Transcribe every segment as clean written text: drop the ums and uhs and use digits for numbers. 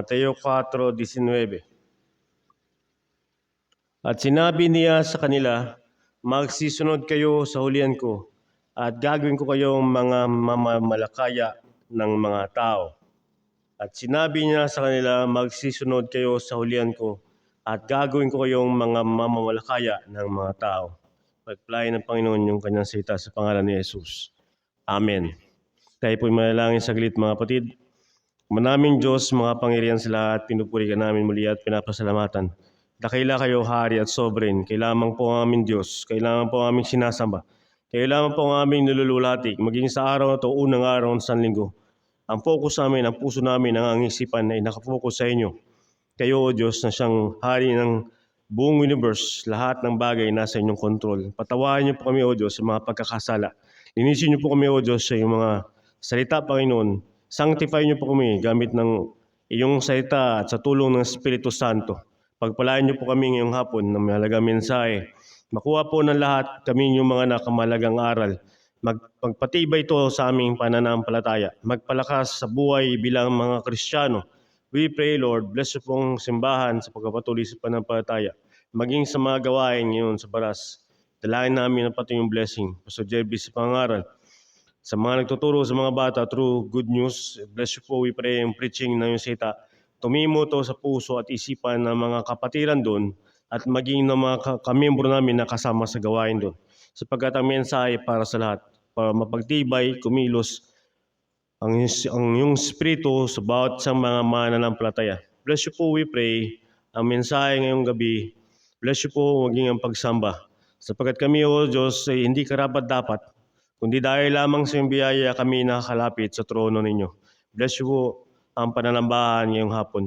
Mateo 4:19. At sinabi niya sa kanila, magsisunod kayo sa hulihan ko at gagawin ko kayong mga mamamalakaya ng mga tao. At sinabi niya sa kanila, magsisunod kayo sa hulihan ko at gagawin ko kayong mga mamamalakaya ng mga tao. Pagpalain ng Panginoon yung kanyang salita sa pangalan ni Jesus. Amen. Tayo po'y manalangin saglit mga kapatid. Manaming Diyos, mga pangyarihan sa lahat, pinupuri ka namin muli at pinapasalamatan. Dakila kayo, Hari at Sovereign. Kailangan po ang aming Diyos. Kailangan po ang aming sinasamba. Kailangan po ang aming nilululati. Maging sa araw na ito, unang araw ng Sanlinggo. Ang focus namin, ang puso namin, ang isipan ay nakapokus sa inyo. Kayo, O Diyos, na siyang Hari ng buong universe, lahat ng bagay nasa inyong kontrol. Patawarin niyo po kami, O Diyos, sa mga pagkakasala. Linisin niyo po kami, O Diyos, sa iyong mga salita, Panginoon. Sanctify niyo po kami gamit ng iyong salita at sa tulong ng Espiritu Santo. Pagpalain niyo po kami ngayong hapon ng mahalagang mensahe. Makuha po ng lahat kami yung mga nakamalagang aral. Magpatibay ito sa aming pananampalataya. Magpalakas sa buhay bilang mga Kristiyano. We pray, Lord, bless po pong simbahan sa pagpapatuloy sa pananampalataya. Maging sa mga gawain ngayon sa Baras. Dalangin namin ang pati yung blessing. Pastor Jerby sa pangaral. Sa mga nagtuturo sa mga bata through good news, bless you po, we pray yung preaching na yung salita. Tumimo to sa puso at isipan ng mga kapatiran doon at maging ng mga kamiyembro namin na kasama sa gawain doon. Sapagkat ang mensahe para sa lahat, para mapagtibay, kumilos ang yung spirito sa bawat isang mga mananampalataya. Bless you po, we pray. Ang mensahe ngayong gabi, bless you po, maging ang pagsamba. Sapagkat kami, O Diyos, ay hindi karapat-dapat, kundi dahil lamang sa iyong biyaya kami nakakalapit sa trono ninyo. Bless you po ang pananambahan ngayong hapon.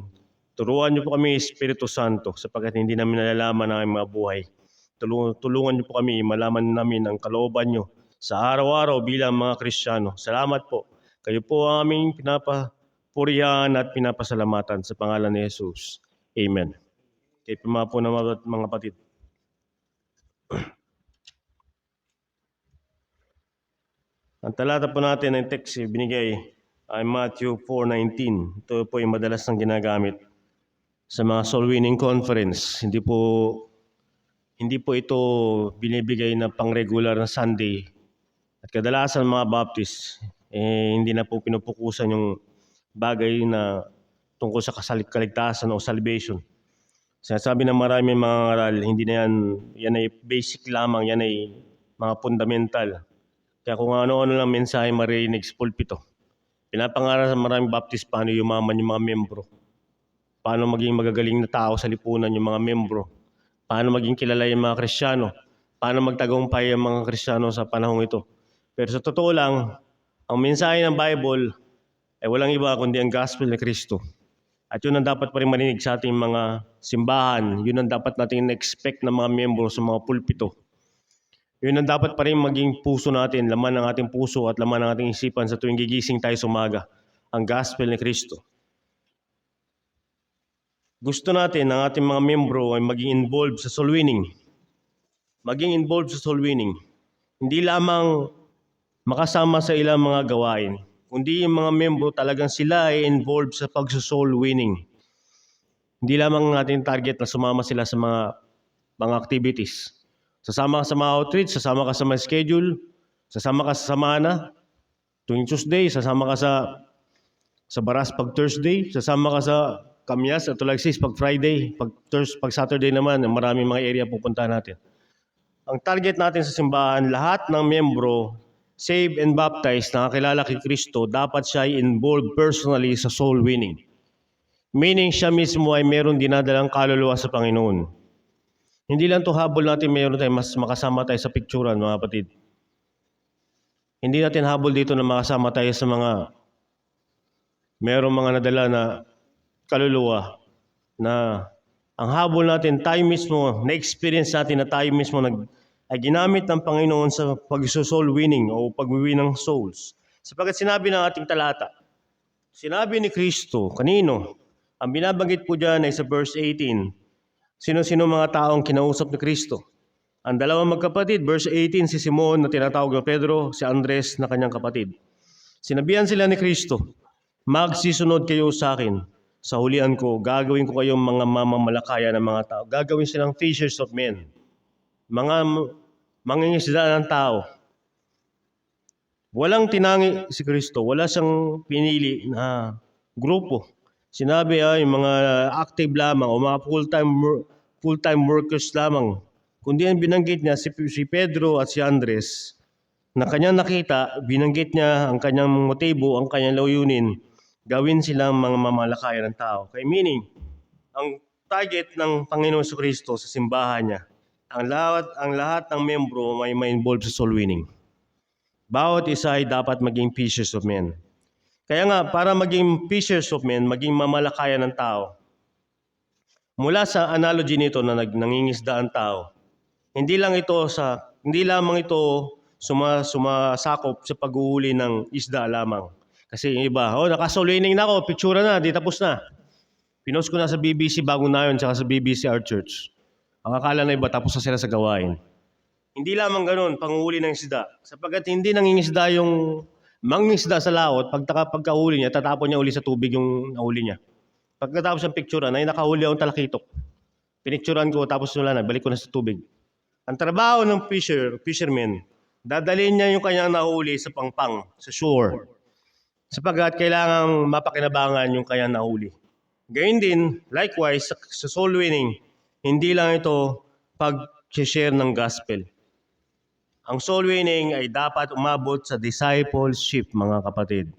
Turuan niyo po kami, Espiritu Santo, sapagkat hindi namin nalalaman ang aming mga buhay. Tulungan niyo po kami, malaman namin ang kalooban niyo sa araw-araw bilang mga Kristiyano. Salamat po. Kayo po ang aming pinapapurihan at pinapasalamatan sa pangalan ni Jesus. Amen. Kayo po na mga kapatid. Ang talata po natin ng text binigay ay Matthew 4:19. Ito po yung madalas nang ginagamit sa mga soul winning conference. Hindi po ito binibigay na pang-regular na Sunday. At kadalasan mga Baptist, hindi na po pinupukusan yung bagay na tungkol sa kaligtasan o salvation. Sinasabi ng maraming mga ngaral, hindi na yan ay basic lamang, yan ay mga fundamental. Kaya kung ano-ano lang mensahe marinig sa pulpito. Pinapangaral sa maraming Baptist paano yumaman yung mga membro. Paano maging magagaling na tao sa lipunan yung mga membro. Paano maging kilala yung mga Kristiyano. Paano magtagumpay ang mga Kristiyano sa panahong ito. Pero sa totoo lang, ang mensahe ng Bible ay walang iba kundi ang gospel ni Kristo. At yun ang dapat pa rin marinig sa ating mga simbahan. Yun ang dapat natin na-expect ng mga membro sa mga pulpito. Yun ang dapat pa rin maging puso natin, laman ng ating puso at laman ng ating isipan sa tuwing gigising tayo sa umaga, ang gospel ni Kristo. Gusto natin ang ating mga membro ay maging involved sa soul winning. Maging involved sa soul winning. Hindi lamang makasama sa ilang mga gawain, kundi yung mga membro talagang sila ay involved sa pag-soul winning. Hindi lamang ang ating target na sumama sila sa mga activities. Sasama ka sa mga outreach, sasama ka sa mga schedule, sasama ka sa samana. Tuwing Tuesday, sasama ka sa Baras pag Thursday, sasama ka sa Kamyas at Tulagsis pag Friday, pag Saturday naman, maraming mga area pupunta natin. Ang target natin sa simbahan, lahat ng membro, saved and baptized, nakakilala kay Kristo, dapat siya ay involved personally sa soul winning. Meaning siya mismo ay meron dinadalang kaluluwa sa Panginoon. Hindi lang to habol natin mayroon tayo mas makasama tayo sa picturean mga kapatid. Hindi natin habol dito na makasama tayo sa mayroong mga nadala na kaluluwa na ang habol natin tayo mismo, na-experience natin na tayo mismo ay ginamit ng Panginoon sa pag-soul winning o pag-win ng souls. Sapagkat sinabi ng ating talata, sinabi ni Kristo, kanino? Ang binabanggit po dyan ay sa verse 18, sino-sino mga taong kinausap ni Kristo? Ang dalawang magkapatid, verse 18, si Simon na tinatawag na Pedro, si Andres na kanyang kapatid. Sinabihan sila ni Kristo, magsisunod kayo sa akin. sa hulihan ko, gagawin ko kayong mga mamamalakaya ng mga tao. Gagawin silang fishers of men. Mga mangingisda ng tao. Walang tinangi si Kristo. Wala siyang pinili na grupo. Sinabi ay mga active lamang o mga full-time workers lamang. Kundi ang binanggit niya si Pedro at si Andres na kanyang nakita, binanggit niya ang kanyang motibo, ang kanyang layunin, gawin silang mga mamalakaya ng tao. Kaya meaning, ang target ng Panginoon Kristo sa simbahan niya, ang lahat ng membro may involved sa soul winning. Bawat isa ay dapat maging fishers of men. Kaya nga, para maging fishers of men, maging mamalakaya ng tao, mula sa analogy nito na nangingisda ang tao, hindi lamang ito sumasakop sa paghuhuli ng isda lamang. Kasi yung iba, naka-soul winning na ako, picture na, di tapos na. Pinost ko na sa BBC Bagong Nayon at sa BBC Our Church. Ang akala na iba, tapos na sila sa gawain. Hindi lamang ganun, panguhuli ng isda. Sapagkat hindi nangingisda yung mangingisda sa laot, pagkahuli niya, tatapon niya uli sa tubig yung nahuli niya. Pagkatapos ng picturean, ay nakahuli akong talakitok. Pinicturean ko, tapos wala na, balik ko na sa tubig. Ang trabaho ng fisherman, dadalhin niya yung kanyang nahuli sa pangpang, sa shore. Sapagkat kailangang mapakinabangan yung kanyang nahuli. Gayun din, likewise, sa soul winning, hindi lang ito pag-share ng gospel. Ang soul winning ay dapat umabot sa discipleship, mga kapatid.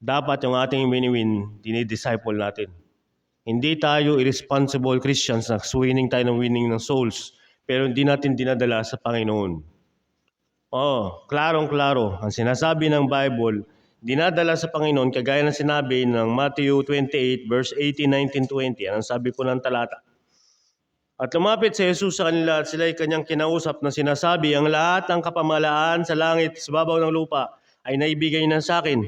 Dapat yung ating win-win, dinidisciple natin. Hindi tayo irresponsible Christians na winning tayo ng winning ng souls, pero hindi natin dinadala sa Panginoon. Klarong-klaro. Ang sinasabi ng Bible, dinadala sa Panginoon, kagaya ng sinabi ng Matthew 28, verse 18, 19, 20. Anong sabi po ng talata? At lumapit si Jesus sa kanila at sila'y kanyang kinausap na sinasabi, ang lahat ng kapamalaan sa langit at sa babaw ng lupa ay naibigay na sa akin.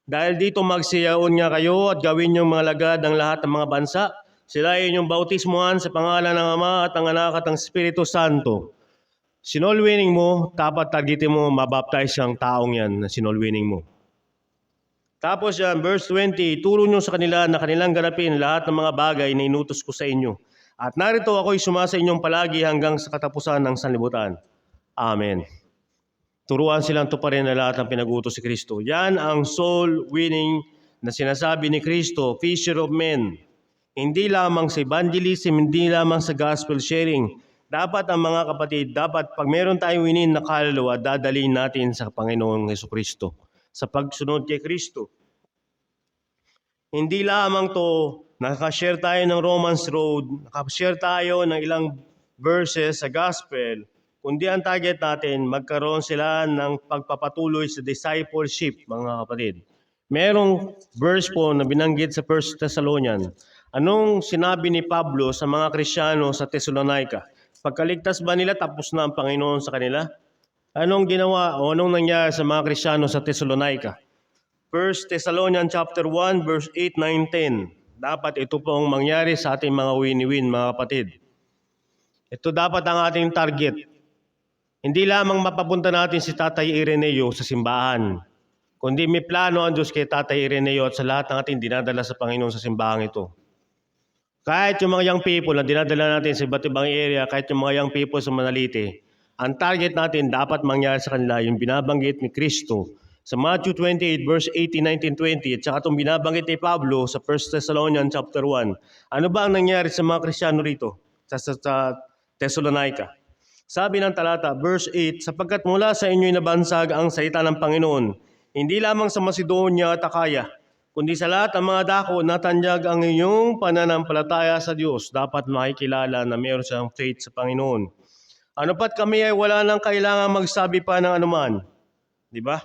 Dahil dito magsiyaon nga kayo at gawin niyong mga lagad ng lahat ng mga bansa. Sila ay inyong bautismuhan sa pangalan ng Ama at ng Anak at ng Espiritu Santo. Sinol winning mo, dapat targetin mo, mabaptize siyang taong yan na sinol winning mo. Tapos yan, verse 20, turo niyo sa kanila na kanilang ganapin lahat ng mga bagay na inutos ko sa inyo. At narito ako'y sumasa inyong palagi hanggang sa katapusan ng sanlibutan. Amen. Turuan silang tuparin na lahat ng pinag-utos si Kristo. Yan ang soul winning na sinasabi ni Kristo, fisher of men. Hindi lamang sa evangelism, hindi lamang sa gospel sharing. Dapat ang mga kapatid, dapat pag meron tayong winin na kaluluwa, dadalhin natin sa Panginoong Jesucristo. Sa pagsunod kay Kristo. Hindi lamang to, nakashare tayo ng Romans Road, nakashare tayo ng ilang verses sa gospel, kundi ang target natin, magkaroon sila ng pagpapatuloy sa discipleship, mga kapatid. Merong verse po na binanggit sa 1 Thessalonians. Anong sinabi ni Pablo sa mga Kristiyano sa Thessalonica? Pagkaligtas ba nila, tapos na ang Panginoon sa kanila? Anong ginawa o anong nangyari sa mga Kristiyano sa Thessalonica? 1 Thessalonians chapter 1, verse 8, 9, 10. Dapat ito pong mangyari sa ating mga win-win, mga kapatid. Ito dapat ang ating target. Hindi lamang mapapunta natin si Tatay Ireneo sa simbahan, kundi may plano ang Diyos kay Tatay Ireneo at sa lahat ng ating dinadala sa Panginoon sa simbahan ito. Kahit yung mga young people na dinadala natin sa iba't ibang area, kahit yung mga young people sa Manalite, ang target natin dapat mangyari sa kanila yung binabanggit ni Kristo sa Matthew 28 verse 18, 19, 20 at saka itong binabanggit ni Pablo sa 1 Thessalonians chapter 1. Ano ba ang nangyari sa mga Kristiyano rito sa Thessalonica? Sabi ng talata, verse 8, sapagkat mula sa inyo'y nabansag ang salita ng Panginoon, hindi lamang sa Macedonia at Akaya, kundi sa lahat ng mga dako na tanyag ang inyong pananampalataya sa Diyos. Dapat makikilala na mayroon siyang faith sa Panginoon. Ano pat kami ay wala nang kailangan magsabi pa ng anuman. Di ba?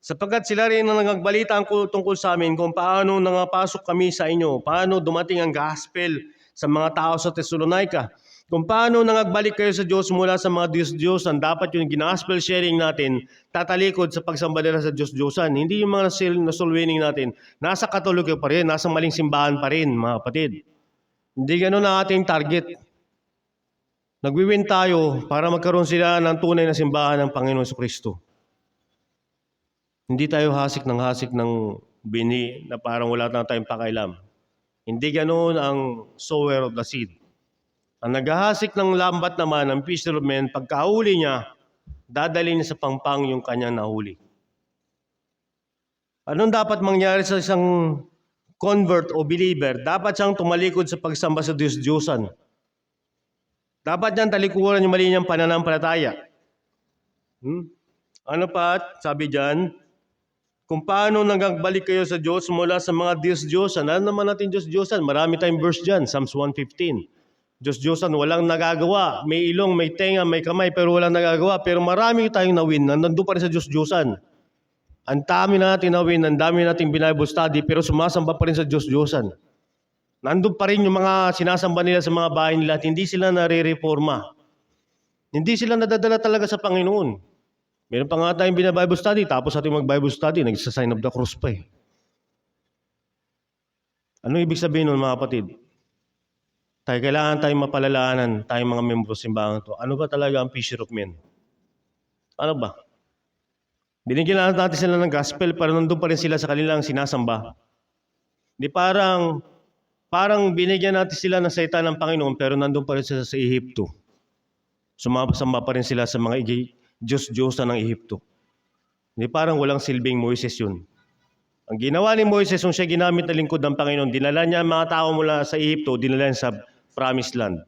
Sapagkat sila rin ang nagbalita tungkol sa amin kung paano nangapasok kami sa inyo, paano dumating ang gospel sa mga tao sa Thessalonica, kung paano nangagbalik kayo sa Diyos mula sa mga Diyos-Diyosan. Dapat yung gospel sharing natin tatalikod sa pagsamba nila sa Diyos-Diyosan. Hindi yung mga soul winning natin. Nasa Katoliko pa rin, nasa maling simbahan pa rin, mga kapatid. Hindi ganun ang ating target. Nagwiwin tayo para magkaroon sila ng tunay na simbahan ng Panginoon Kristo. Hindi tayo hasik ng bini na parang wala na tayong pakailam. Hindi ganoon ang sower of the seed. Ang naghahasik ng lambat naman, ang fisherman, pagkahuli niya, dadalhin niya sa pangpang yung kanyang nahuli. Anong dapat mangyari sa isang convert o believer? Dapat siyang tumalikod sa pagsamba sa Diyos-Diyosan. Dapat niyang talikuran yung mali niyang pananampalataya. Ano pa? Sabi diyan, kung paano nagbalik kayo sa Diyos mula sa mga Diyos-Diyosan. Ano naman natin Diyos-Diyosan? Marami tayong verse diyan, Psalms 115. Diyos-Diyosan, walang nagagawa. May ilong, may tenga, may kamay, pero walang nagagawa. Pero marami tayong nawin, nandun pa rin sa Diyos-Diyosan. Ang dami natin nawin, ang dami nating Bible study, pero sumasamba pa rin sa Diyos-Diyosan. Nandun pa rin yung mga sinasamba nila sa mga bahay nila at hindi sila nare-reforma. Hindi sila nadadala talaga sa Panginoon. Meron pa nga tayong Bible study, tapos ating mag-Bible study, nagsa-sign of the cross pa eh. Ano ibig sabihin nun mga kapatid? Kailangan tayong mapalalahanan, tayong mga membro simbahan to. Ano ba talaga ang fisher of men? Ano ba? Binigyan natin sila ng gospel, pero nandun pa rin sila sa kanilang sinasamba. Di parang binigyan natin sila ng salita ng Panginoon, pero nandun pa rin sila sa Ehipto. Sumasamba pa rin sila sa mga Diyos-Diyosan ng Ehipto. Di parang walang silbing Moises yun. Ang ginawa ni Moises, kung siya ginamit na lingkod ng Panginoon, dinala niya ang mga tao mula sa Ehipto, dinala niya sa Promised Land.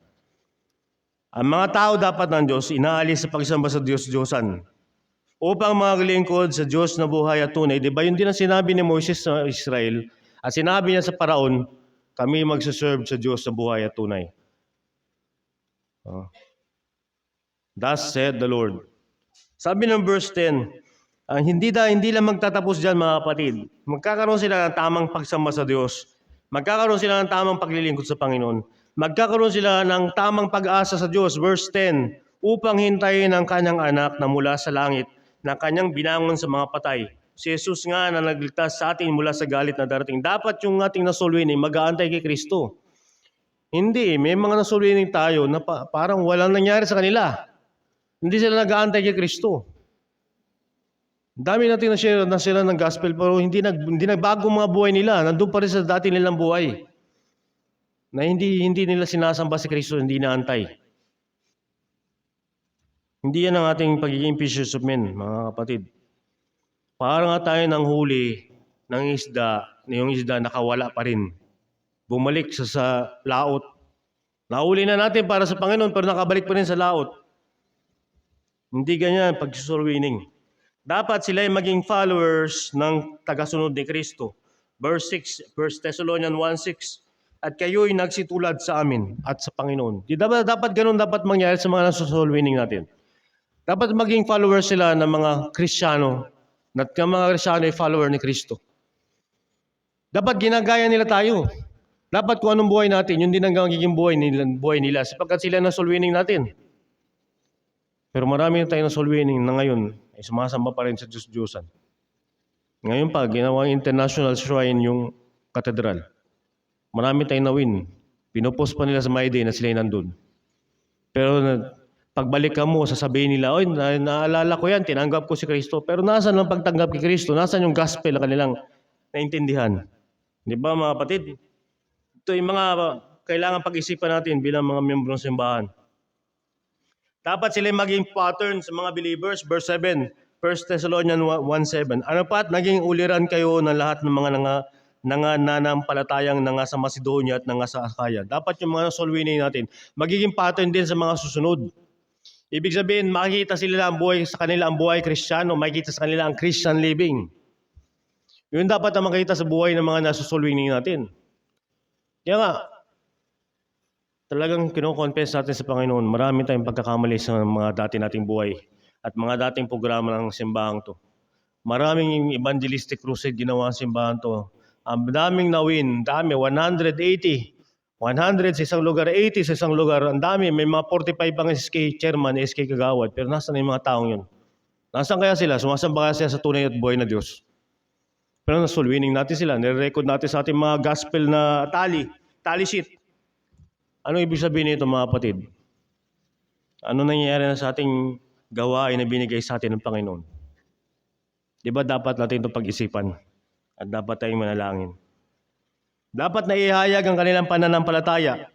Ang mga tao dapat ng Diyos, inaalis sa pagsamba sa Diyos-Diyosan. Upang mga lingkod sa Diyos na buhay at tunay. Di ba yun din ang sinabi ni Moises sa Israel? At sinabi niya sa Paraon, kami magsaserve sa Diyos na buhay at tunay. Thus said the Lord. Sabi ng verse 10, hindi lang magtatapos dyan mga kapatid. Magkakaroon sila ng tamang pagsamba sa Diyos. Magkakaroon sila ng tamang paglilingkod sa Panginoon. Magkakaroon sila ng tamang pag-asa sa Diyos. Verse 10, upang hintayin ang kanyang anak na mula sa langit na kanyang binangon sa mga patay. Si Jesus nga na nagligtas sa atin mula sa galit na darating. Dapat yung ating nasulwining mag-aantay kay Kristo. Hindi, may mga nasulwining tayo na parang walang nangyari sa kanila. Hindi sila nag-aantay kay Kristo. Dami natin na sila ng gospel pero hindi nagbago mga buhay nila. Nandun pa rin sa dati nilang buhay. Na hindi nila sinasamba si Kristo, hindi naantay. Hindi yan ang ating pagiging fishers of men, mga kapatid. Parang nga tayo nang huli ng isda, yung isda nakawala pa rin. Bumalik sa laot. Nahuli na natin para sa Panginoon pero nakabalik pa rin sa laot. Hindi ganyan pagsusulwining. Dapat sila ay maging followers ng tagasunod ni Kristo. Verse 6, 1 Thessalonians 1:6. At kayo'y nagsitulad sa amin at sa Panginoon. Dapat ganun dapat mangyari sa mga nasusulwining natin. Dapat maging followers sila ng mga Kristiyano at ng mga Kristiyano ay follower ni Kristo. Dapat ginagaya nila tayo. Dapat kung anong buhay natin, yun din ang magiging buhay nila sapagkat sila nasulwining natin. Pero marami na tayo nasulwining na ngayon ay sumasamba pa rin sa Diyos-Diyosan. Ngayon pa, ginawang international shrine yung katedral. Marami tayong nawin. Pinupost pa nila sa My Day na sila nandun. Pero pagbalik ka mo, sasabihin nila, oy, naalala ko yan, tinanggap ko si Kristo. Pero nasan ang pagtanggap kay Kristo? Nasan yung gospel na kanilang naintindihan? Di ba mga kapatid? Ito yung mga kailangan pag-isipan natin bilang mga miyembro ng simbahan. Dapat sila maging pattern sa mga believers. Verse 7, 1 Thessalonians 1:7. Ano pa? Naging uliran kayo ng lahat ng mga nananampalatayang nga sa Macedonia at nga sa Achaia. Dapat yung mga nasulwining natin, magiging pattern din sa mga susunod. Ibig sabihin, makikita sila ang buhay sa kanila, ang buhay Kristiyano, makikita sa kanila ang Christian living. Yun dapat ang makita sa buhay ng mga nasusulwining natin. Kaya nga, talagang kino-confess natin sa Panginoon, marami tayong pagkakamali sa mga dati nating buhay at mga dating programa ng simbahang to. Maraming evangelistic crusade ginawa ang simbahan to. Ang daming nawin, 180. 100 sa isang lugar, 80 sa isang lugar. Ang dami, may mga 45 pang SK chairman, SK kagawad. Pero nasaan yung mga taong yun? Nasaan kaya sila? Sumasamba kaya sila sa tunay at buhay na Diyos? Pero nasulwining natin sila. Nire-record natin sa ating mga gospel na tally sheet. Ano ibig sabihin nito mga kapatid? Ano nangyayari na sa ating gawain na binigay sa atin ng Panginoon? Di ba dapat natin ito pag-isipan? At dapat tayong manalangin. Dapat na ihayag ang kanilang pananampalataya.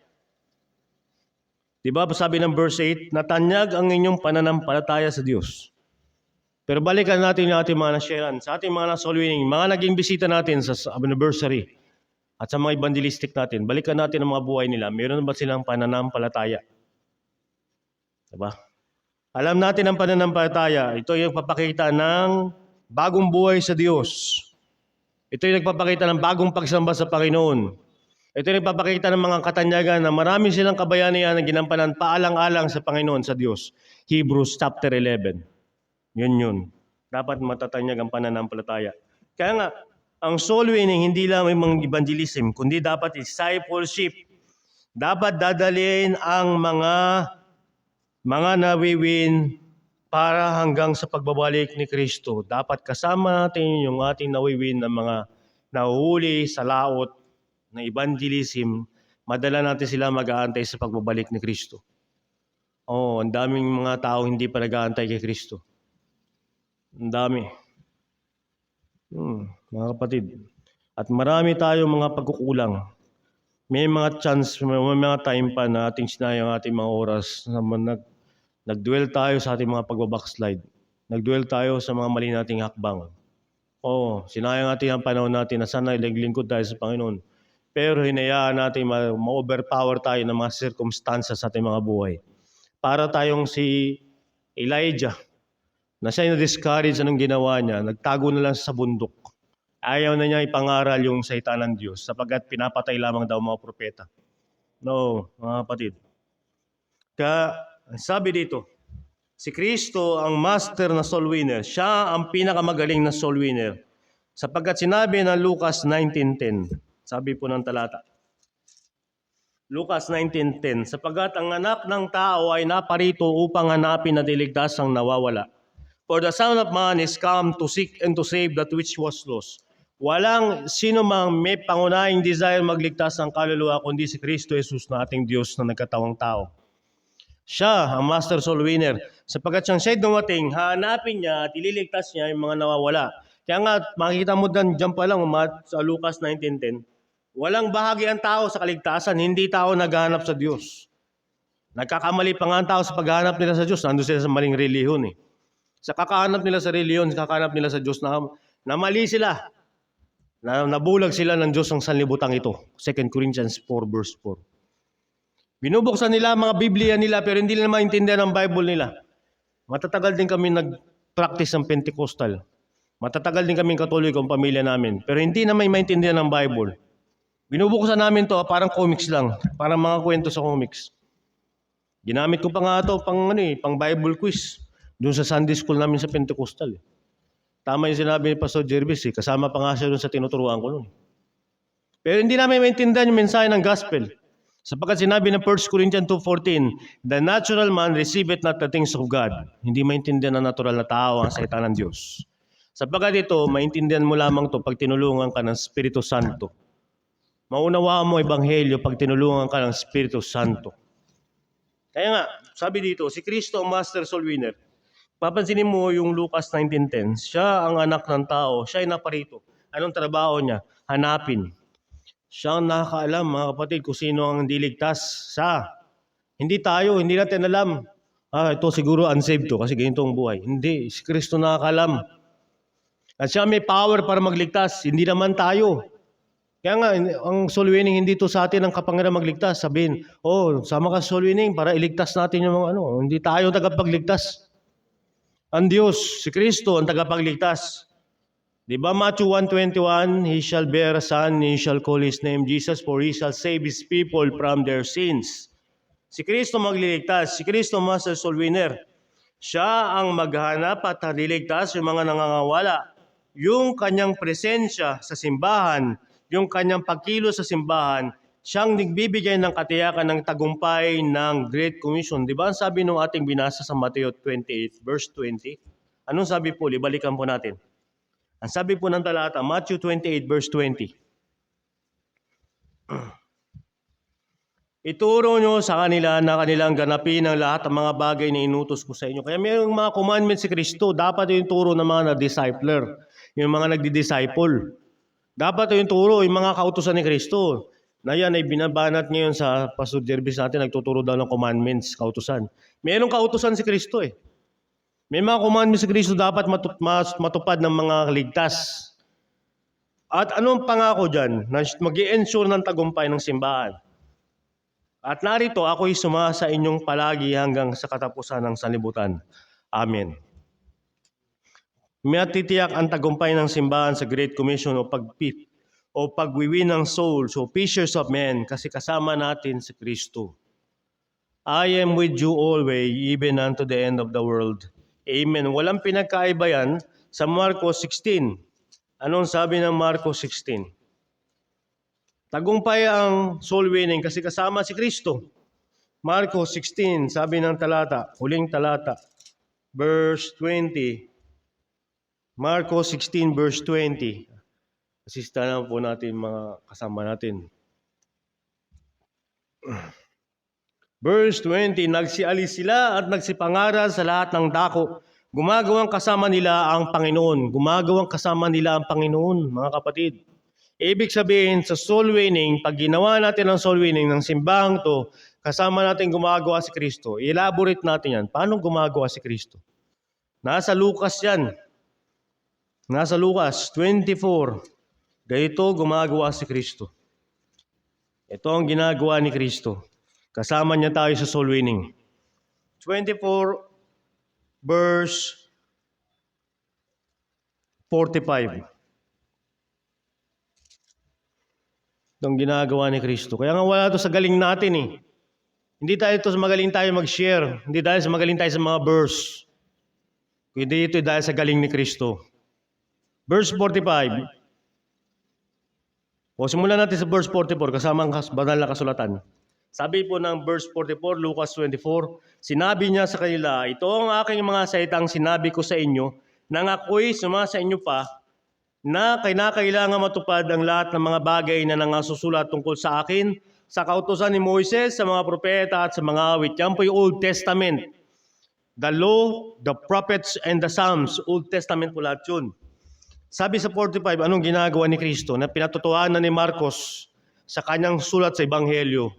Diba sabi ng verse 8, natanyag ang inyong pananampalataya sa Diyos. Pero balikan natin yung ating mga nasyaran, sa ating mga soul winning, mga naging bisita natin sa anniversary at sa mga evangelistic natin, balikan natin ang mga buhay nila. Meron ba silang pananampalataya? Diba? Alam natin ang pananampalataya, ito yung papakita ng bagong buhay sa Diyos. Ito yung nagpapakita ng bagong pagsamba sa Panginoon. Ito yung nagpapakita ng mga katanyagan na marami silang kabayanihan na ginampanan paalang-alang sa Panginoon, sa Diyos. Hebrews chapter 11. Yun. Dapat matatanyag ang pananampalataya. Kaya nga, ang soul winning hindi lang may mga evangelism, kundi dapat discipleship. Dapat dadalhin ang mga nawiwin para hanggang sa pagbabalik ni Kristo. Dapat kasama natin yung ating nawiwin na mga nahuhuli sa laot ng evangelism. Madala natin sila mag-aantay sa pagbabalik ni Kristo. Ang daming mga tao hindi pa nag-aantay kay Kristo. Ang dami. Mga kapatid. At marami tayong mga pagkukulang. May mga chance, may mga time pa na ating sinayang ating mga oras na nag-dwell tayo sa ating mga pagbabackslide. Nag-dwell tayo sa mga mali nating hakbang. Sinayang natin ang panahon natin na sana ilaglingkod tayo sa Panginoon. Pero hinayaan natin ma-overpower tayo ng mga circumstances sa ating mga buhay. Para tayong si Elijah, na siya na-discourage anong ginawa niya, nagtago na lang sa bundok. Ayaw na niya ipangaral yung salita ng Diyos sapagkat pinapatay lamang daw mga propeta. No, mga kapatid. Kaya sabi dito, si Kristo ang master na soul winner. Siya ang pinakamagaling na soul winner. Sapagkat sinabi ng Lucas 19:10, sabi po ng talata. Lucas 19:10, sapagkat ang anak ng tao ay naparito upang hanapin at iligtas ang nawawala. For the Son of Man is come to seek and to save that which was lost. Walang sino mang may pangunahing desire magligtas ng kaluluwa kundi si Kristo Jesus na ating Diyos na nagkatawang tao. Siya ang master soul winner. Sapagkat siya'y dumating, hanapin niya at ililigtas niya yung mga nawawala. Kaya nga, makikita mo dyan pa lang sa Lucas 19:10, walang bahagi ang tao sa kaligtasan, hindi tao naghahanap sa Diyos. Nagkakamali pa nga ang tao sa paghahanap nila sa Diyos, nandun sila sa maling reliyon eh. Sa kakahanap nila sa reliyon, sa kakahanap nila sa Diyos, na mali sila. Nabulag sila ng Diyos ang sanlibutang ito. 2 Corinthians 4 verse 4. Binubuksan nila ang mga Biblia nila pero hindi nila maintindihan ang Bible nila. Matatagal din kami nag-practice ng Pentecostal. Matatagal din kami Katoliko ang pamilya namin. Pero hindi na may maintindihan ng Bible. Binubuksan namin to parang comics lang. Parang mga kwento sa comics. Ginamit ko pa nga ito pang Bible quiz. Doon sa Sunday school namin sa Pentecostal. Tama yung sinabi ni Pastor Jervis. Kasama pa nga siya doon sa tinuturuan ko noon. Pero hindi namin maintindihan yung mensahe ng gospel. Sapagkat sinabi ng 1 Corinthians 2:14, the natural man receiveth not the things of God. Hindi maintindihan ng natural na tao ang salita ng Diyos. Sapagkat ito, maintindihan mo lamang to pag tinulungan ka ng Espiritu Santo. Maunawaan mo Ebanghelyo pag tinulungan ka ng Espiritu Santo. Kaya nga, sabi dito, si Kristo ang master soul winner. Papansinin mo yung Lucas 19:10, siya ang anak ng tao, siya ay naparito. Anong trabaho niya? Hanapin. Siya ang nakakaalam, mga kapatid, kung sino ang diligtas. Siya. Hindi tayo, hindi natin alam. Ito siguro unsaved to kasi ganito ang buhay. Hindi, si Kristo nakakaalam. At siya may power para magligtas, hindi naman tayo. Kaya nga, ang soul winning, hindi to sa atin ang kapangyarihan magligtas. Sabihin, sama ka soul winning para iligtas natin yung mga Hindi tayo tagapagligtas. Ang Diyos, si Kristo, ang tagapagligtas. Diba Matthew 1:21, He shall bear a son, He shall call His name Jesus, for He shall save His people from their sins. Si Kristo magliligtas, si Kristo master soul winner. Siya ang maghanap at liligtas yung mga nangangawala. Yung kanyang presensya sa simbahan, yung kanyang pagkilos sa simbahan, siyang nagbibigay ng katiyakan ng tagumpay ng Great Commission. Di ba ang sabi nung ating binasa sa Matthew 28, verse 20? Anong sabi po? Ibalikan po natin. Ang sabi po ng talata, Matthew 28, verse 20. Ituro nyo sa kanila na kanilang ganapin ang lahat ng mga bagay na inutos ko sa inyo. Kaya mayroong mga commandments si Kristo. Dapat yung turo ng mga na-discipler. Yung mga nagdi-disciple. Dapat yung turo, yung mga kautusan ni Kristo. Na yan ay binabanat ngayon sa Pastor Jervis natin, nagtuturo daw ng commandments, kautusan. Mayroong kautusan si Kristo eh. May mga commandments si Kristo dapat matupad ng mga ligtas. At anong pangako dyan? Na mag-i-ensure ng tagumpay ng simbahan. At narito ako'y sumasa inyong palagi hanggang sa katapusan ng sanlibutan. Amen. Matitiyak ang tagumpay ng simbahan sa Great Commission o pagwiwin ng souls o fishers of men kasi kasama natin si Kristo. I am with you always, even unto the end of the world. Amen. Walang pinagkaiba yan sa Marcos 16. Anong sabi ng Marcos 16? Tagumpay ang soul winning kasi kasama si Kristo. Marcos 16, sabi ng talata, huling talata, verse 20. Marcos 16, verse 20. Asistahan po natin mga kasama natin. Verse 20, nagsialis sila at nagsipangaral sa lahat ng dako. Gumagawang kasama nila ang Panginoon. Gumagawang kasama nila ang Panginoon, mga kapatid. Ibig sabihin, sa soul winning, pag ginawa natin ang soul winning ng simbahang to, kasama natin gumagawa si Kristo. I-elaborate natin yan. Paano gumagawa si Kristo? Nasa Lucas yan. Nasa Lucas 24. Ganito gumagawa si Kristo. Ito ang ginagawa ni Kristo. Kasama niya tayo sa soul winning. 24 verse 45. Itong ginagawa ni Kristo. Kaya nga wala ito sa galing natin eh. Hindi tayo ito sa magaling tayo mag-share. Hindi dahil sa magaling tayo sa mga verse. Kundi ito dahil sa galing ni Kristo. Verse 45. O simulan natin sa verse 44 kasama ang banal na kasulatan. Sabi po ng verse 44, Lucas 24, sinabi niya sa kanila, ito ang aking mga salitang sinabi ko sa inyo, nang ako'y sumasa inyo pa, na kailangan matupad ang lahat ng mga bagay na nangasusulat tungkol sa akin, sa kautusan ni Moises, sa mga propeta at sa mga awit. Yan po yung Old Testament. The law, the prophets, and the Psalms. Old Testament po lahat yun. Sabi sa 45, anong ginagawa ni Kristo na pinatutuhanan ni Marcos sa kanyang sulat sa Ebanghelyo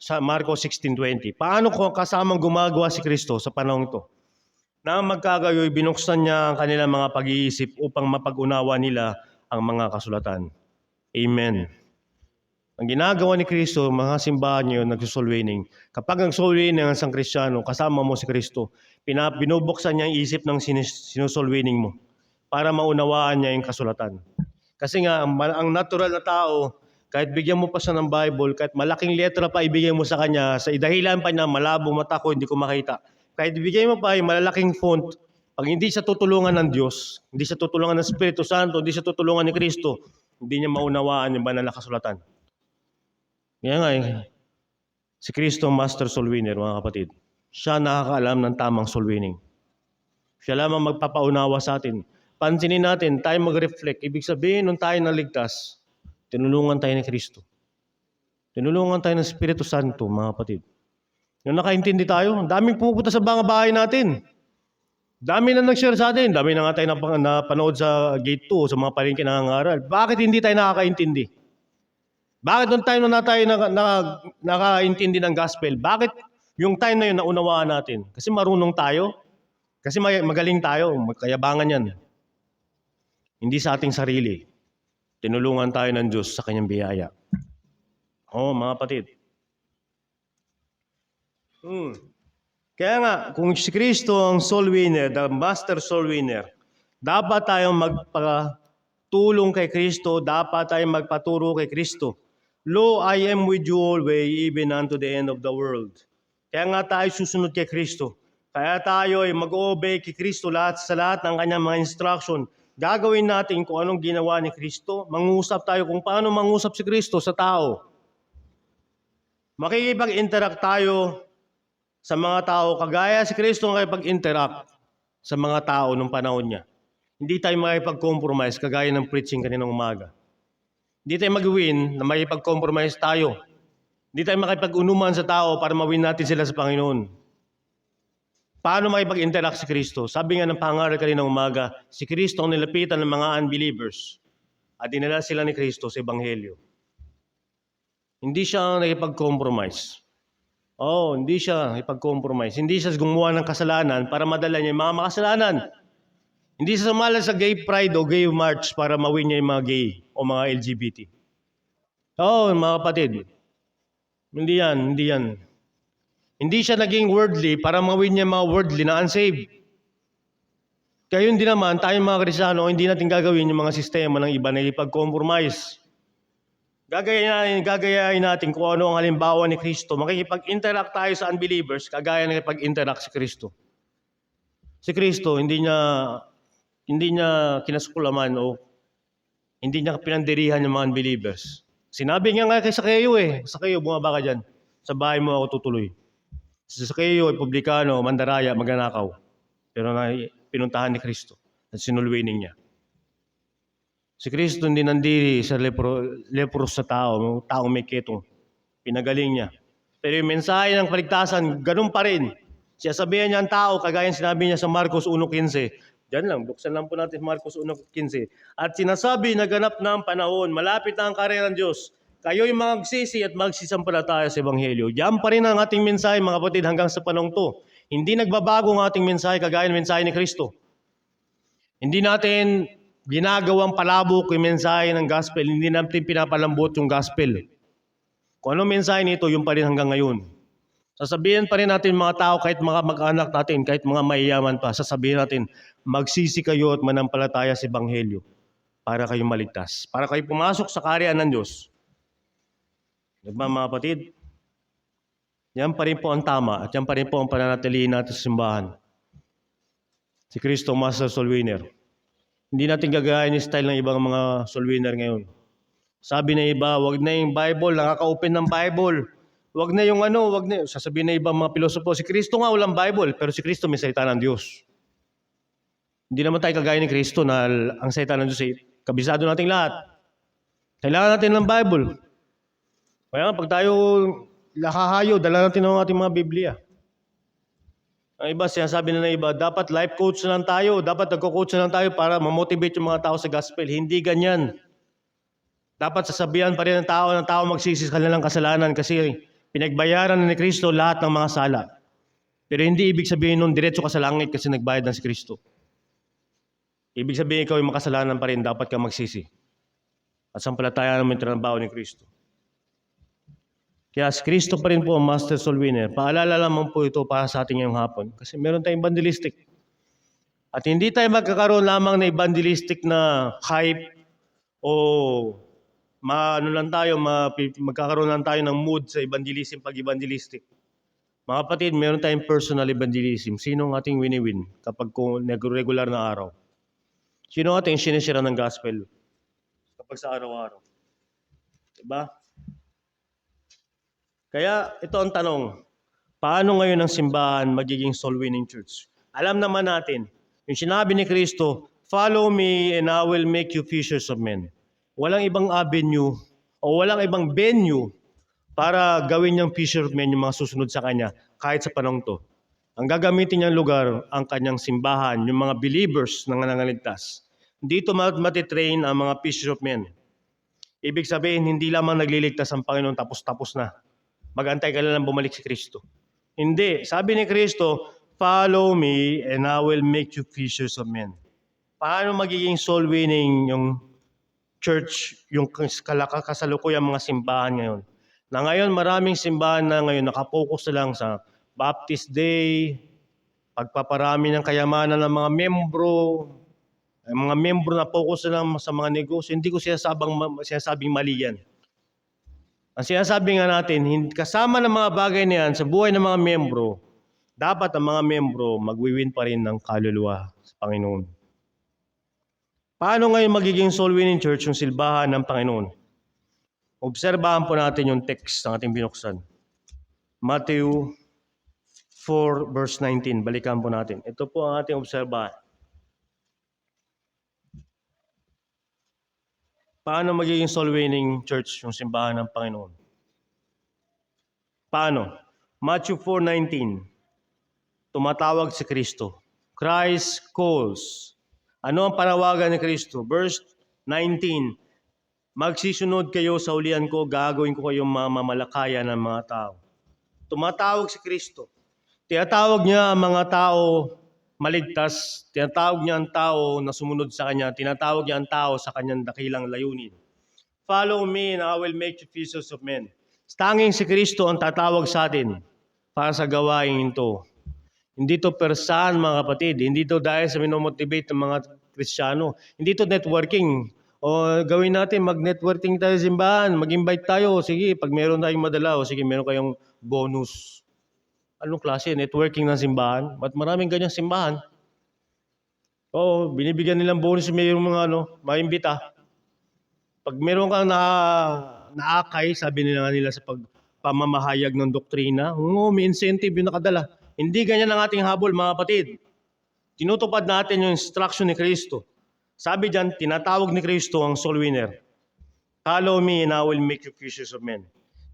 sa Marcos 16:20. Paano ko kasamang gumagawa si Kristo sa panahon ito? Nang magkagayoy, binuksan niya ang kanilang mga pag-iisip upang mapag-unawa nila ang mga kasulatan. Amen. Ang ginagawa ni Kristo, mga simbahan niyo, nag-soul winning. Kapag ang soul winning ng isang Kristiyano, kasama mo si Kristo, binubuksan niya ang isip ng sinusoul winning mo para maunawaan niya yung kasulatan. Kasi nga, ang natural na tao, kahit bigyan mo pa siya ng Bible, kahit malaking letra pa ibigay mo sa kanya, sa idahilan pa niya, malabo mata ko, hindi ko makita. Kahit ibigay mo pa yung malalaking font, pag hindi siya tutulungan ng Diyos, hindi siya tutulungan ng Espiritu Santo, hindi siya tutulungan ni Kristo, hindi niya maunawaan yung banal na kasulatan. Kaya nga si Kristo ang master soul winner, mga kapatid. Siya nakakaalam ng tamang soul winning. Siya lamang magpapaunawa sa atin. Pansinin natin, tayo mag-reflect. Ibig sabihin, nung tayo naligtas, tinulungan tayo ni Kristo. Tinulungan tayo ng Espiritu Santo, mga kapatid. Yung nakaintindi tayo, daming pupunta sa mga bahay natin. Dami na nag-share sa atin. Dami na nga tayo napanood sa Gate 2, sa mga palengke nangangaral. Bakit hindi tayo nakakaintindi? Bakit nung time na tayo nakaintindi ng gospel? Bakit yung time na yun naunawaan natin? Kasi marunong tayo. Kasi magaling tayo. Magkayabangan yan. Hindi sa ating sarili. Tinulungan tayo ng Diyos sa kanyang biyaya. Mga kapatid. Kaya nga, kung si Kristo ang soul winner, the master soul winner, dapat tayong magpatulong kay Kristo, dapat tayong magpaturo kay Kristo. Lo, I am with you always, even unto the end of the world. Kaya nga tayo susunod kay Kristo. Kaya tayo ay mag-obey kay Kristo sa lahat ng kanyang mga instruction. Gagawin natin kung anong ginawa ni Kristo. Mangusap tayo kung paano mangusap si Kristo sa tao. Makikipag-interact tayo sa mga tao kagaya si Kristo ang makikipag-interact sa mga tao nung panahon niya. Hindi tayo makikipag-compromise kagaya ng preaching kaninang umaga. Hindi tayo mag-win na makikipag-compromise tayo. Hindi tayo makikipag-unuman sa tao para mawin natin sila sa Panginoon. Paano makipag-interact si Kristo? Sabi nga ng pangaral kaninang umaga, si Kristo ang nilapitan ng mga unbelievers. at dinala sila ni Kristo sa Ebanghelyo. Hindi siya nakipag-compromise. Hindi siya nakipag-compromise. Hindi siya gumawa ng kasalanan para madala niya yung mga makasalanan. Hindi siya sumala sa gay pride o gay march para mawin niya yung mga gay o mga LGBT. Mga kapatid. Hindi yan. Hindi siya naging worldly para mawin niya mga worldly na unsaved. Kaya yun din naman, tayong mga Kristyano, hindi natin gagawin yung mga sistema ng iba na ipag-compromise. Gagayahin natin kung ano ang halimbawa ni Kristo. Makikipag-interact tayo sa unbelievers, kagaya ng ipag-interact si Kristo. Si Kristo, hindi niya kinasukulaman o hindi niya pinandirihan yung mga unbelievers. Sinabi niya nga kay Sakeo Sakeo, bumaba ka dyan. Sa bahay mo ako tutuloy. Si Sakeo ay publikano, mandaraya, magnanakaw. Pero pinuntahan ni Kristo at sinulwining niya. Si Kristo hindi nandiri sa leprous na taong may ketong. Pinagaling niya. Pero yung mensahe ng paligtasan, ganun pa rin. Siya sabihan niya ang tao, kagaya sinabi niya sa Marcos 1:15. Diyan lang, buksan lang po natin Marcos 1:15. At sinasabi na ganap na ang panahon, malapit na ang karera ng Diyos. Kayo'y magsisi at magsisampalataya sa Ebanghelyo. Diyan pa rin ang ating mensahe, mga kapatid, hanggang sa panahon to. Hindi nagbabago ang ating mensahe, kagaya ng mensahe ni Kristo. Hindi natin ginagawang palabok yung mensahe ng gospel. Hindi natin pinapalambot yung gospel. Kung anong mensahe nito, yung pa rin hanggang ngayon. Sasabihin pa rin natin mga tao, kahit mga mag-anak natin, kahit mga mayayaman pa, sasabihin natin, magsisi kayo at manampalataya sa Ebanghelyo para kayong maligtas. Para kayo pumasok sa kaharian ng Diyos. Diba mga kapatid? Yan pa rin po ang tama at yan pa rin po ang pananatilihin natin sa simbahan. Si Kristo, Master Soul Winner. Hindi natin gagayahin yung style ng ibang mga soul winner ngayon. Sabi na iba, wag na yung Bible, nakaka-open ng Bible. Wag na yung sasabihin na ibang mga pilosopo, si Kristo nga walang Bible, pero si Kristo may salita ng Diyos. Hindi naman tayo kagaya ni Kristo na ang salita ng Diyos ay kabisado nating lahat. Kailangan natin ng Bible. Kaya pag tayo lakahayo, dala natin ang ating mga Biblia. Ang iba, sinasabi na iba, dapat life coach na lang tayo, dapat nagko-coach na lang tayo para ma-motivate yung mga tao sa gospel. Hindi ganyan. Dapat sasabihan pa rin ng tao magsisi sa kanilang kasalanan kasi pinagbayaran ni Kristo lahat ng mga sala. Pero hindi ibig sabihin nun, diretso ka sa langit kasi nagbayad na si Kristo. Ibig sabihin ikaw yung makasalanan pa rin, dapat ka magsisi. At sampalatayan mo yung trabaho ni Kristo. Kaya si Kristo pa rin po ang Master Soul Winner. Paalala lamang po ito para sa ating ngayong hapon. Kasi meron tayong evangelistic. At hindi tayo magkakaroon lamang na evangelistic na hype o magkakaroon lang tayo ng mood sa evangelism pag-evangelistic. Mga kapatid, meron tayong personal evangelism. Sino ang ating wini-win kapag nag-regular na araw? Sino ang ating sinisira ng gospel kapag sa araw-araw? Diba? Kaya ito ang tanong, paano ngayon ang simbahan magiging soul-winning church? Alam naman natin, yung sinabi ni Kristo, follow me and I will make you fishers of men. Walang ibang avenue o walang ibang venue para gawin niyang fisher of men yung mga susunod sa kanya kahit sa panahon to. Ang gagamitin niyang lugar, ang kanyang simbahan, yung mga believers na nangangaligtas. Dito matitrain ang mga fisher of men. Ibig sabihin, hindi lamang nagliligtas ang Panginoon tapos na. Mag-antay ka lang bumalik si Kristo. Hindi. Sabi ni Kristo, follow me and I will make you fishers of men. Paano magiging soul winning yung church, yung kasalukuyang mga simbahan ngayon? Na ngayon, maraming simbahan na ngayon nakapokus na lang sa Baptist Day, pagpaparami ng kayamanan ng mga membro, ang mga membro na focus na lang sa mga negosyo. Hindi ko sinasabing mali yan. Ang sinasabi nga natin, kasama ng mga bagay na yan sa buhay ng mga membro, dapat ang mga membro magwiwin pa rin ng kaluluwa sa Panginoon. Paano ngayon magiging soul-winning church yung silbahan ng Panginoon? Obserbahan po natin yung text ng ating binuksan. Matthew 4 verse 19. Balikan po natin. Ito po ang ating obserbahan. Paano magiging soul-winning church yung simbahan ng Panginoon? Paano? Matthew 4:19. Tumatawag si Kristo. Christ calls. Ano ang panawagan ni Kristo? Verse 19. Magsisunod kayo sa hulihan ko, gagawin ko kayong mamamalakaya ng mga tao. Tumatawag si Kristo. Tinatawag niya ang mga tao maligtas. Tinatawag niya ang tao na sumunod sa Kanya. Tinatawag niya ang tao sa Kanyang dakilang layunin. Follow me and I will make you fishers of men. Tanging si Kristo ang tatawag sa atin para sa gawain ito. Hindi to persahan mga kapatid. Hindi to dahil sa minomotivate ng mga Kristiyano. Hindi to networking. O gawin natin, mag-networking tayo sa simbahan, mag-invite tayo. Sige, pag meron tayong madala, o sige, meron kayong bonus. Anong klase? Networking ng simbahan? Ba't maraming ganyang simbahan? Oo, binibigyan nilang bonus yung mga maimbita. Pag meron kang naakay, sabi nila sa pamamahayag ng doktrina, may incentive yung nakadala. Hindi ganyan ang ating habol, mga kapatid. Tinutupad natin yung instruction ni Kristo. Sabi diyan, tinatawag ni Kristo ang soul winner. Follow me and I will make you fishers of men.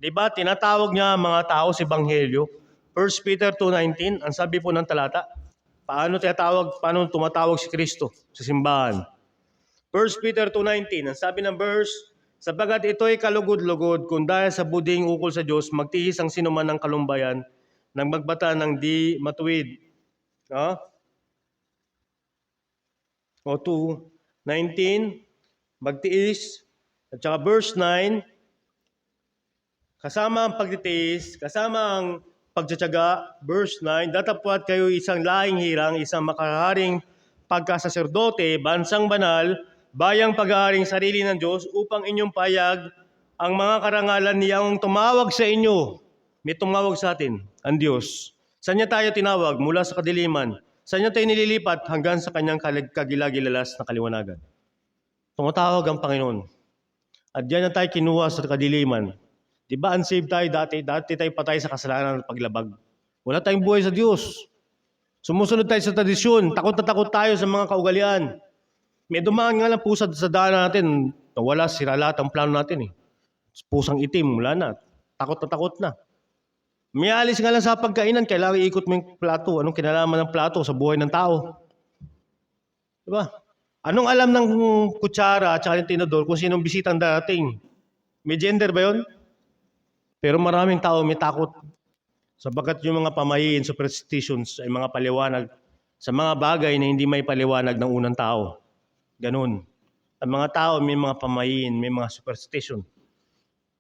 Diba, tinatawag niya ang mga tao sa Ebanghelyo. 1 Peter 2:19, ang sabi po ng talata, paano tumatawag si Kristo sa simbahan? 1 Peter 2:19, ang sabi ng verse, sapagat ito'y kalugod-lugod kung dahil sa buding ukol sa Diyos, magtihis ang sinuman ng kalumbayan nang magbata ng di matuwid. O 2:19, magtiis. At saka verse 9, kasama ang pagtitiis, kasama ang pagtsatsaga, verse 9, datapwat kayo isang lahing hirang, isang makaharing pagkasaserdote, bansang banal, bayang pag-aaring sarili ng Diyos, upang inyong payag ang mga karangalan niyang tumawag sa inyo. May tumawag sa atin, ang Diyos. Saan niya tayo tinawag? Mula sa kadiliman. Saan niya tayo nililipat? Hanggang sa kanyang kagilagilalas na kaliwanagan. Tumatawag ang Panginoon. At diyan na tayo kinuha sa kadiliman. Diba unsaved tayo dati? Dati tayo patay sa kasalanan at paglabag. Wala tayong buhay sa Diyos. Sumusunod tayo sa tradisyon. Takot na takot tayo sa mga kaugalian. May dumaan nga lang pusa sa daan natin. Nawala, sira lahat ang plano natin. Pusang itim, wala na. Takot na takot na. May alis nga lang sa pagkainan, kailangan iikot mo yung plato. Anong kinalaman ng plato sa buhay ng tao? Diba? Anong alam ng kutsara at saka yung tinador kung sinong bisitang darating? May gender ba yun? Pero maraming tao may takot. Sabagat yung mga pamahiin, superstitions, ay mga paliwanag sa mga bagay na hindi may paliwanag ng unang tao. Ganun. Ang mga tao may mga pamahiin, may mga superstition.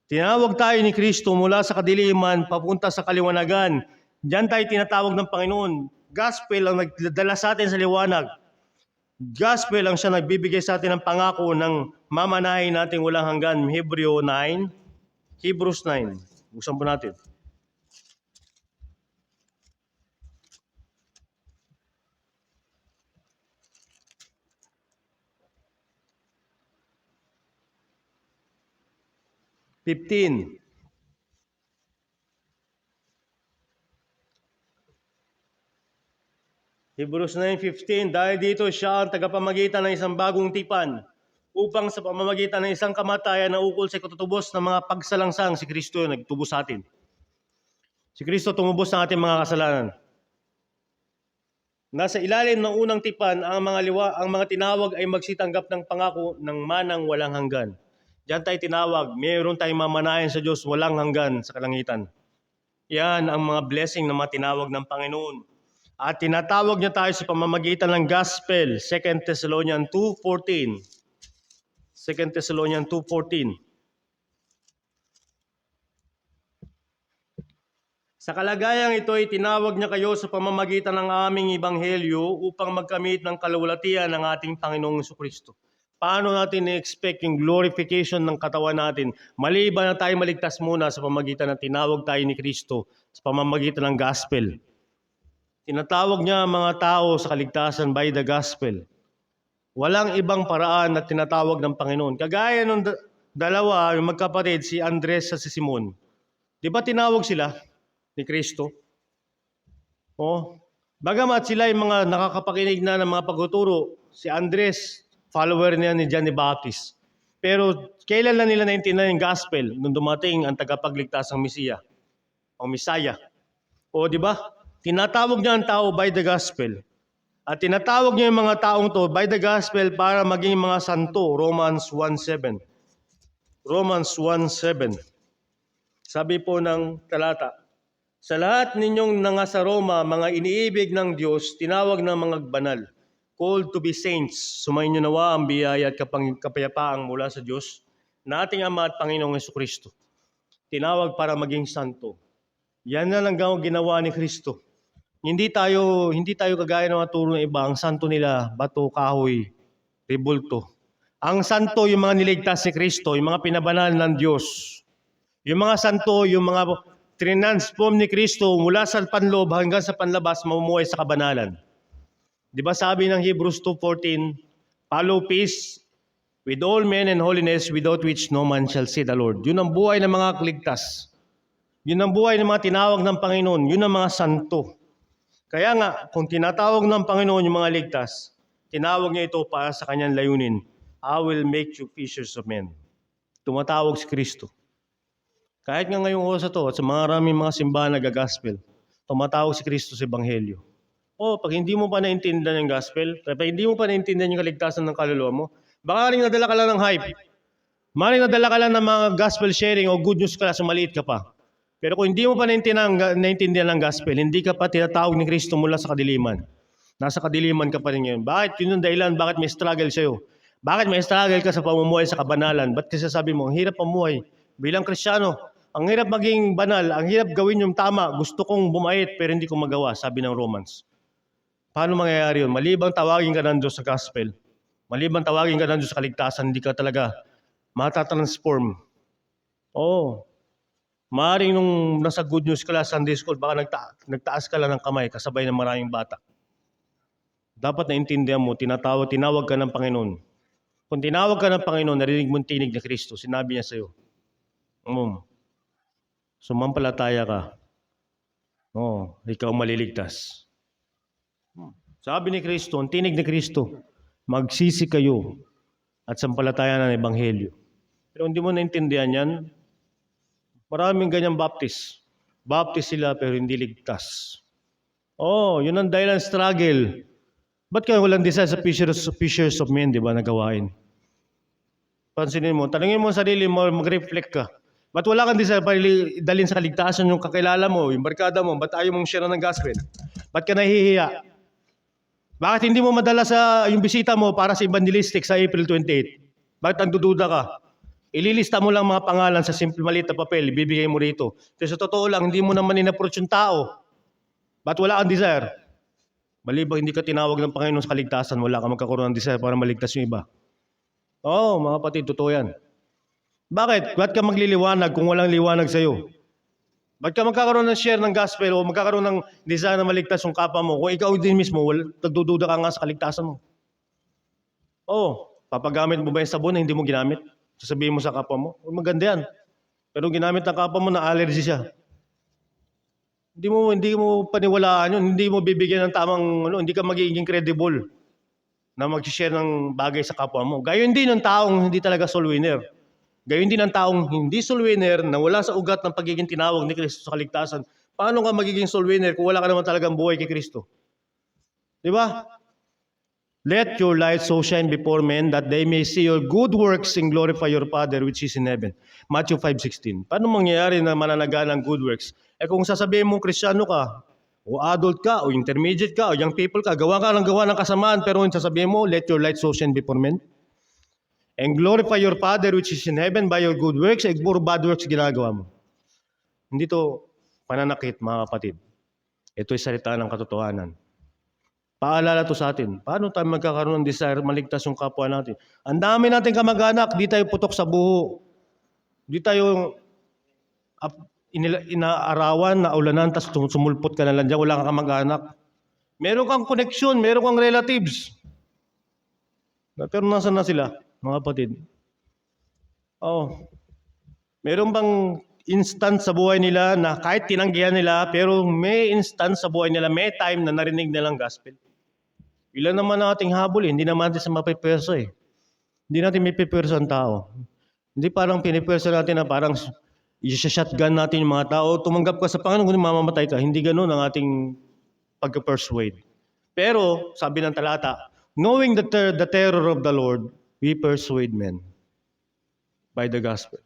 Tinawag tayo ni Kristo mula sa kadiliman papunta sa kaliwanagan. Diyan tayo tinatawag ng Panginoon. Gospel ang nagdala sa atin sa liwanag. Gospel ang siya nagbibigay sa atin ng pangako ng mamanahin natin walang hanggan. Hebrews 9. Buksan po natin. Hebrews 9:15, dahil dito siya ang tagapamagitan ng isang bagong tipan upang sa pamamagitan ng isang kamatayan na ukol sa katutubos ng mga pagsalangsang si Kristo nagtubos sa atin. Si Kristo tumubos ng ating mga kasalanan. Nasa ilalim ng unang tipan, ang mga tinawag ay magsitanggap ng pangako ng manang walang hanggan. Diyan tayo tinawag, mayroon tayong mamanahin sa Diyos walang hanggan sa kalangitan. Yan ang mga blessing na mga tinawag ng Panginoon. At tinatawag niya tayo sa pamamagitan ng gospel, 2 Thessalonians 2:14. 2 Thessalonians 2:14. Sa kalagayang ito ay tinawag niya kayo sa pamamagitan ng aming ebanghelyo upang magkamit ng kalawalatian ng ating Panginoong Jesucristo. Paano natin i-expect yung glorification ng katawan natin? Maliban na tayo maligtas muna sa pamamagitan ng tinawag tayo ni Kristo sa pamamagitan ng gospel. Tinatawag niya ang mga tao sa kaligtasan by the gospel. Walang ibang paraan na tinatawag ng Panginoon. Kagaya ng dalawa, yung magkapatid, si Andres at si Simon. Di ba tinawag sila ni Kristo? Bagamat sila yung mga nakakapakinig na ng mga pagtuturo, si Andres, follower niya ni John the Baptist. Pero kailan lang nila naintindihan yung gospel nung dumating ang tagapagligtas ng Mesiya, ang Messiah. Di ba? Tinatawag niya ang tao by the gospel. At tinatawag niya yung mga taong to by the gospel para maging mga santo, Romans 1:7. Romans 1:7. Sabi po ng talata, sa lahat ninyong nangasa Roma, mga iniibig ng Diyos, tinawag ng mga banal, called to be saints, sumainyo nawa ang biyaya at kapayapaang mula sa Diyos, na ating Ama at Panginoong Jesucristo. Tinawag para maging santo. Yan na lang ginawa ni Kristo. Hindi tayo kagaya ng mga turo ng iba, ang santo nila, bato, kahoy, rebulto. Ang santo, yung mga niligtas ni Kristo, yung mga pinabanal ng Diyos. Yung mga santo, yung mga transform ni Kristo mula sa panloob hanggang sa panlabas, mamumuhay sa kabanalan. Di ba sabi ng Hebrews 2:14, follow peace with all men and holiness, without which no man shall see the Lord. Yun ang buhay ng mga ligtas. Yun ang buhay ng mga tinawag ng Panginoon. Yun ang mga santo. Kaya nga, kung tinatawag ng Panginoon yung mga ligtas, tinawag niya ito para sa kanyang layunin. I will make you fishers of men. Tumatawag si Kristo. Kahit nga ngayong oras ito, at sa maraming mga simbahan nag-gospel, tumatawag si Kristo sa Ebanghelyo. Pag hindi mo pa naintindihan yung gospel, pag hindi mo pa naintindihan yung kaligtasan ng kaluluwa mo, baka rin nadala ka lang ng hype. Maring nadala ka lang ng mga gospel sharing o good news class, maliit ka pa. Pero kung hindi mo pa naintindihan ng gospel, hindi ka pa tinatawag ni Kristo mula sa kadiliman. Nasa kadiliman ka pa rin ngayon. Bakit? Yun yung dahilan, bakit may struggle sa'yo? Bakit may struggle ka sa pamumuhay sa kabanalan? Ba't kasi sabi mo, ang hirap pamuhay bilang Kristiyano? Ang hirap maging banal, ang hirap gawin yung tama. Gusto kong bumait pero hindi ko magawa, sabi ng Romans. Paano mangyayari yun? Malibang tawagin ka ng Diyos sa gospel, malibang tawagin ka ng Diyos sa kaligtasan, hindi ka talaga matatransform. Maaaring nung nasa good news class, Sunday school, baka nagtaas ka lang ng kamay kasabay ng maraming bata. Dapat naintindihan mo, tinawag ka ng Panginoon. Kung tinawag ka ng Panginoon, narinig mo tinig ni Kristo, sinabi niya sa'yo, sumampalataya ka. Ikaw maliligtas. Sabi ni Kristo, ang tinig ni Kristo, magsisi kayo at sampalatayan ng Ebanghelyo. Pero hindi mo naintindihan yan, maraming ganyang baptist. Baptist sila pero hindi ligtas. Yun ang dahilan struggle. Ba't kayo walang desire sa fishers of men, di ba, nagawain? Pansinin mo, tanungin mo ang sarili mo, mag-reflect ka. Ba't wala kang desire para dalhin sa kaligtasan yung kakilala mo, yung barkada mo? Ba't ayaw mong share ng gospel? Ba't ka nahihiya? Bakit hindi mo madala sa yung bisita mo para sa evangelistic sa April 28? Bakit nagdududa ka? Ililista mo lang mga pangalan sa simple maliit na papel, ibibigay mo rito. Kasi sa totoo lang, hindi mo naman in-approach yung tao. Ba't wala kang desire? Malibang hindi ka tinawag ng Panginoon sa kaligtasan, wala ka magkakaroon ng desire para maligtas yung iba. Mga kapatid, totoo yan. Bakit? Ba't ka magliliwanag kung walang liwanag sa'yo? Ba't ka magkakaroon ng share ng gospel o magkakaroon ng desire na maligtas yung kapwa mo kung ikaw din mismo, nagdududa ka nga sa kaligtasan mo? Papagamit mo ba yung sabon na hindi mo ginamit? Sasabihin mo sa kapwa mo, maganda yan. Pero ginamit ng kapwa mo na allergy siya. Hindi mo paniwalaan yun, hindi mo bibigyan ng tamang, hindi ka magiging credible na mag-share ng bagay sa kapwa mo. Gayon din ng taong hindi talaga soul winner. Gayon din ang taong hindi soul winner na wala sa ugat ng pagiging tinawag ni Kristo sa kaligtasan. Paano ka magiging soul winner kung wala ka naman talagang buhay kay Kristo? Di ba? Let your light so shine before men that they may see your good works and glorify your Father which is in heaven. Matthew 5:16. Paano mangyayari na mananaga ng good works? Kung sasabihin mo Kristiyano ka, o adult ka, o intermediate ka, o young people ka, gawa ng kasamaan, pero sasabihin mo, let your light so shine before men. And glorify your Father which is in heaven by your good works, puro bad works ginagawa mo. Hindi to pananakit, mga kapatid. Ito'y salita ng katotohanan. Paalala to sa atin. Paano tayo magkakaroon ng desire maligtas yung kapwa natin? Ang dami natin kamag-anak, di tayo putok sa buho. Di tayo inaarawan, naulanan, tapos sumulpot ka na lang dyan, wala kang kamag-anak. Meron kang koneksyon, meron kang relatives. Pero nasa na sila, mga kapatid? Meron bang instance sa buhay nila na kahit tinanggihan nila, pero may instance sa buhay nila, may time na narinig nilang gospel? Ilan naman nating habol hindi naman natin sa mapiperso Hindi natin mapiperso ang tao. Hindi parang piniperso natin na parang i-shotgun natin yung mga tao. Tumanggap ka sa Panginoon, kung mamamatay ka. Hindi ganoon ang ating pag-persuade. Pero, sabi ng talata, knowing the terror of the Lord, we persuade men. by the gospel.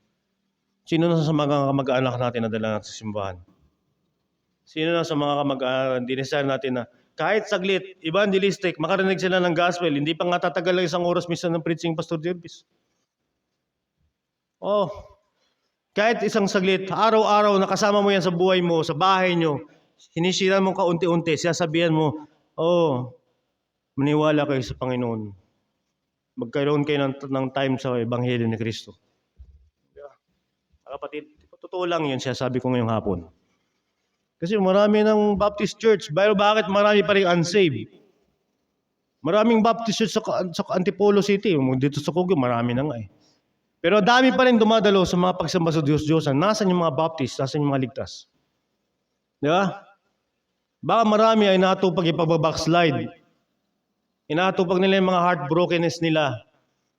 Sino na sa mga kamag-anak natin na dala natin sa simbahan? Sino na sa mga dinasal natin na kahit saglit, evangelistic, makarinig sila ng gospel, hindi pa nga tatagal lang 1 oras minsan ng preaching, Pastor Jervis. Oh, kahit isang saglit, araw-araw nakasama mo yan sa buhay mo, sa bahay nyo, sinisiran mo kaunti-unti, sasabihan mo, oh, maniwala kayo sa Panginoon. Magkaroon kayo ng time sa Ebanghelyo ni Kristo. Kapatid, totoo lang yun, sabi ko ngayong hapon. Kasi marami ng Baptist Church, pero bakit marami pa rin unsaved? Maraming Baptist Church sa Antipolo City, dito sa Kogyo, marami na nga eh. Pero dami pa rin dumadalo sa mga pagsamba sa Diyos-Diyosan. Nasaan yung mga Baptist? Nasaan yung mga ligtas? Di ba? Baka marami ay natupag ipag-backslide. Inatupag nila yung mga heartbrokenness nila.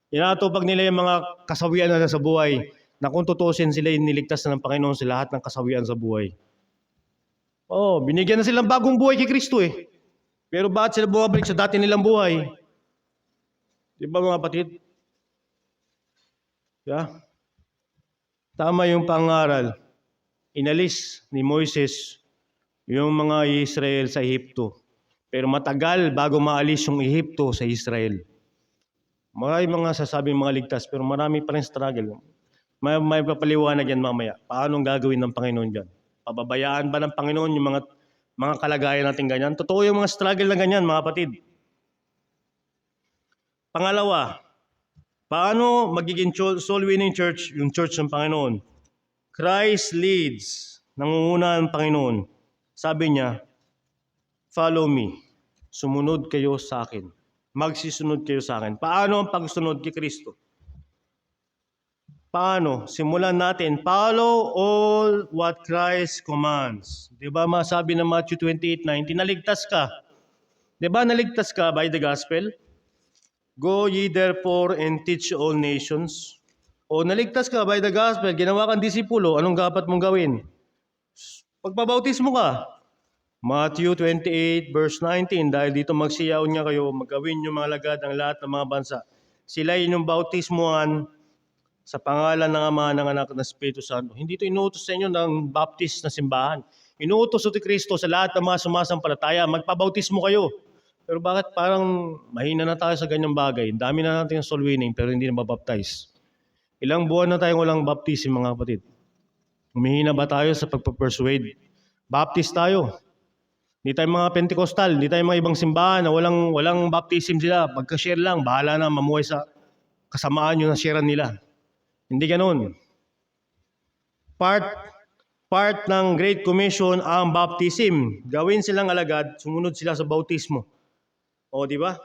Inatupag nila yung mga kasawian na sa buhay. Na kung tutusin sila yung niligtas na ng Panginoon sa lahat ng kasawian sa buhay. Oh, binigyan na silang bagong buhay kay Kristo eh. Pero bakit sila bumabalik sa dati nilang buhay? Di ba mga kapatid? Yeah. Tama yung pangaral. Inalis ni Moises yung mga Israel sa Ehipto. Pero matagal bago maalis yung Ehipto sa Israel. Marami mga sasabing mga ligtas, pero marami pa rin struggle. May papaliwanag yan mamaya. Paano gagawin ng Panginoon dyan? Pababayaan ba ng Panginoon yung mga kalagayan natin ganyan? Totoo yung mga struggle na ganyan, mga kapatid. Pangalawa, paano magiging soul-winning church, yung church ng Panginoon? Christ leads. Nangunguna ang Panginoon. Sabi niya, follow me. Sumunod kayo sa akin. Magsisunod kayo sa akin. Paano ang pagsunod kay Kristo? Paano? Simulan natin. Follow all what Christ commands. Di ba masabi ng Matthew 28:19, naligtas ka. Di ba naligtas ka by the gospel? Go ye therefore and teach all nations. O naligtas ka by the gospel, ginawa kang disipulo, anong dapat mong gawin? Pagpabautismo ka. Matthew 28:19, dahil dito magsiyaw niya kayo, magawin niyo mga lagad ang lahat ng mga bansa. Sila inyong bautismuhan sa pangalan ng Ama, ng Anak, ng Espiritu Santo. Hindi ito inuutos sa inyo ng Baptist na simbahan. Inuutos ito Kristo sa lahat ng mga sumasampalataya. Magpabautismo kayo. Pero bakit parang mahina na tayo sa ganyang bagay? Dami na natin soul winning pero hindi na mabaptize. Ilang buwan na tayong walang baptism, mga kapatid. Humihina ba tayo sa pagpapersuade? Baptist tayo. Hindi tayo mga Pentecostal, hindi tayo mga ibang simbahan na walang baptism sila. Pagka-share lang, bahala na mamuhay sa kasamaan yung na-sharean nila. Hindi ganoon. Part ng Great Commission ang baptism. Gawin silang alagad, sumunod sila sa bautismo. O, di ba?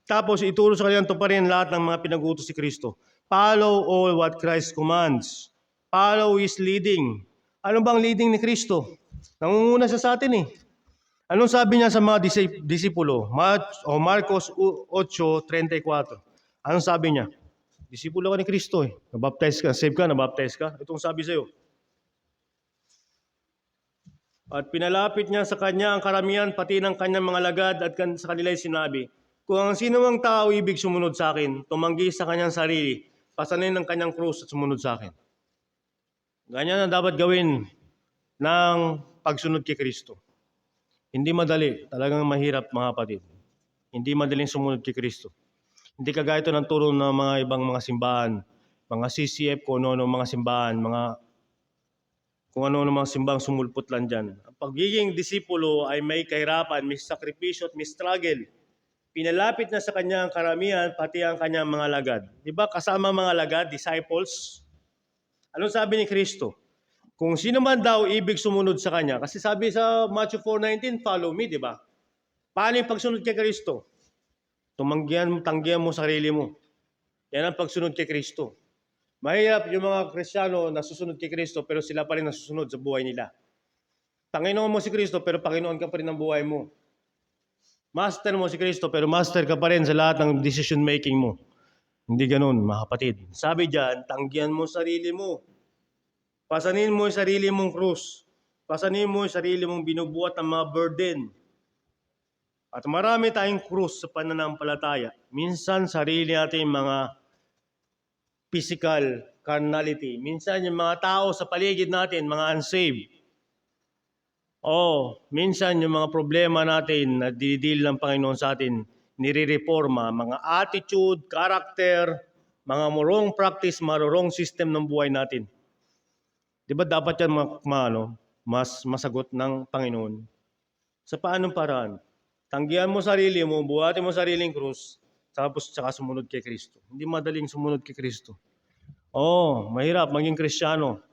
Tapos ituro sa kanilang tuparin lahat ng mga pinag-utos si Kristo. Follow all what Christ commands. Follow His leading. Ano bang leading ni Kristo? Nangunguna siya sa atin eh. Anong sabi niya sa mga disipulo? Marcos 8:34. Anong sabi niya? Disipulo ka ni Kristo eh. Nabaptize ka, save ka, nabaptize ka. Itong sabi sa'yo. At pinalapit niya sa kanya ang karamihan, pati ng kanyang mga lagad at sa kanila'y sinabi, kung ang sino mang tao ibig sumunod sa akin, tumanggi sa kanyang sarili, pasanin ng kanyang krus at sumunod sa akin. Ganyan ang dapat gawin ng pagsunod kay Kristo. Hindi madali, talagang mahirap mga kapatid. Hindi madaling sumunod kay Kristo. Hindi kagaya ito ng turo ng mga ibang mga simbahan, mga CCF, kung ano mga simbahan, kung ano mga simbang sumulpot lang dyan. Ang pagiging disipulo ay may kahirapan, may sakripisyo at may struggle. Pinalapit na sa kanya ang karamihan, pati ang kanyang mga lagad. Di ba kasama mga lagad, disciples? Anong sabi ni Kristo? Kung sino man daw ibig sumunod sa kanya, kasi sabi sa Matthew 4:19, follow me, di ba? Paano yung pagsunod kay Kristo? Tanggihan mo sarili mo. Yan ang pagsunod kay Kristo. Mahirap yung mga Kristiyano na susunod kay Kristo pero sila pa rin nasusunod sa buhay nila. Panginoon mo si Kristo pero Panginoon ka pa rin ng buhay mo. Master mo si Kristo pero master ka pa rin sa lahat ng decision making mo. Hindi ganun, mga kapatid. Sabi diyan, tanggihan mo sarili mo. Pasanin mo yung sarili mong krus. Pasanin mo yung sarili mong binubuhat ng mga burden. At marami tayong krus sa pananampalataya. Minsan sarili natin mga physical carnality. Minsan yung mga tao sa paligid natin, mga unsaved. Minsan yung mga problema natin na dinidil ng Panginoon sa atin, nire-reforma, mga attitude, character, mga wrong practice, mga wrong system ng buhay natin. Di ba dapat yan mas masagot ng Panginoon? Sa paanong paraan? Tanggihan mo sarili mo, buhatin mo sariling krus, tapos tsaka sumunod kay Kristo. Hindi madaling sumunod kay Kristo. Mahirap maging Kristiyano.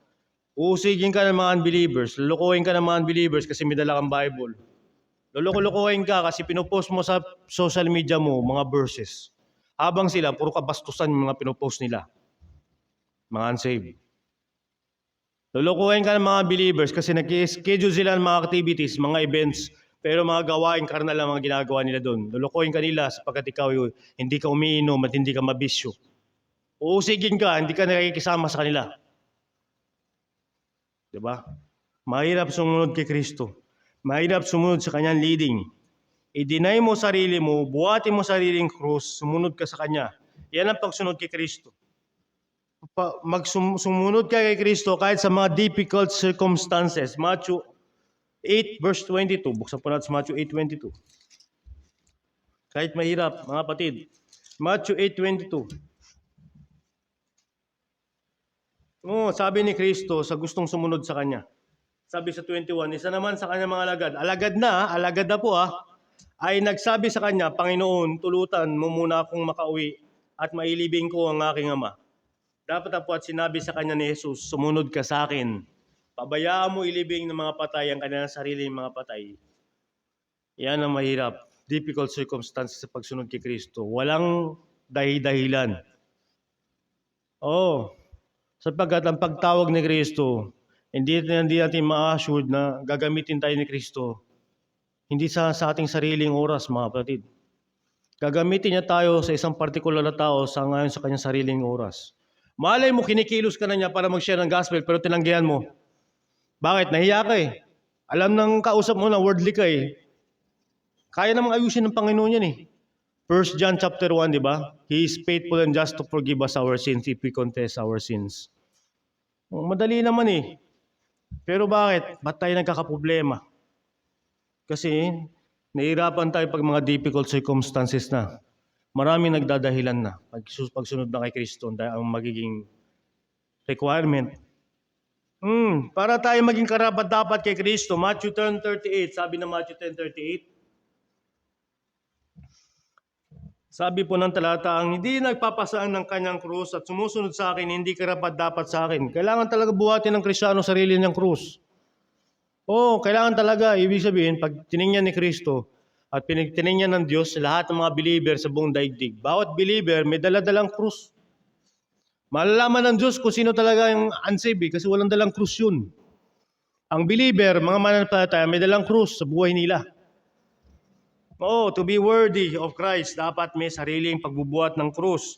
Uusigin ka ng mga unbelievers, lulukuhin ka ng mga unbelievers kasi may dala kang Bible. Lulukuhin ka kasi pinupost mo sa social media mo mga verses. Habang sila, puro kabastusan yung mga pinupost nila. Mga unsaved. Lulukuhin ka ng mga believers kasi nag-schedule sila ng mga activities, mga events, pero mga gawain karnal ang mga ginagawa nila doon. Lulukuhin ka nila sapagkat ikaw hindi ka umiinom at hindi ka mabisyo. Uusigin ka, hindi ka nakikisama sa kanila. Diba? Mahirap sumunod kay Kristo. Mahirap sumunod sa kanyang leading. I-deny mo sarili mo, buhatin mo sariling krus, sumunod ka sa kanya. Yan ang pagsunod kay Kristo. Sumunod ka kay Kristo kahit sa mga difficult circumstances. Matthew 8 verse 22. Buksan po natin sa Matthew 8:22. Kahit mahirap, mga kapatid. Matthew 8:22. Sabi ni Kristo sa gustong sumunod sa Kanya. Sabi sa 21, isa naman sa Kanya mga alagad na po ay nagsabi sa Kanya, Panginoon, tulutan mo muna akong makauwi at mailibing ko ang aking ama. Dapat po at sinabi sa Kanya ni Jesus, sumunod ka sa akin. Pabayaan mo ilibing ng mga patay ang kanilang sariling mga patay. Yan ang mahirap. Difficult circumstances sa pagsunod kay Kristo. Walang dahilan. Sapagkat ang pagtawag ni Kristo, hindi natin ma-assured na gagamitin tayo ni Kristo. Hindi sa ating sariling oras, mga kapatid. Gagamitin niya tayo sa isang partikular na tao ngayon sa kanyang sariling oras. Malay mo, kinikilos ka na niya para mag-share ng gospel, pero tinanggihan mo. Bakit? Nahiya ka eh. Alam ng kausap mo na worldly ka eh. Kaya namang ayusin ng Panginoon yan eh. 1 John chapter 1, di ba? He is faithful and just to forgive us our sins if we confess our sins. Madali naman eh. Pero bakit? Ba't tayo nagkakaproblema? Kasi nahihirapan tayo pag mga difficult circumstances na. Maraming nagdadahilan na. Pagsunod na kay Kristo, ang magiging requirement. Para tayo maging karapat-dapat kay Kristo, Matthew 10:38, sabi ng Matthew 10:38, sabi po ng talata, ang hindi nagpapasaan ng kanyang krus at sumusunod sa akin, hindi karapat-dapat sa akin. Kailangan talaga buhatin ng Kristiyano sarili niyang krus. Kailangan talaga. Ibig sabihin, pag tiningnan ni Kristo at tiningnan ng Diyos lahat ng mga believer sa buong daigdig, bawat believer may dala-dalang krus. Malalaman ng Diyos kung sino talaga yung unsaved kasi walang dalang krus yun. Ang believer, mga mananampalataya, may dalang krus sa buhay nila. To be worthy of Christ, dapat may sariling pagbubuhat ng krus.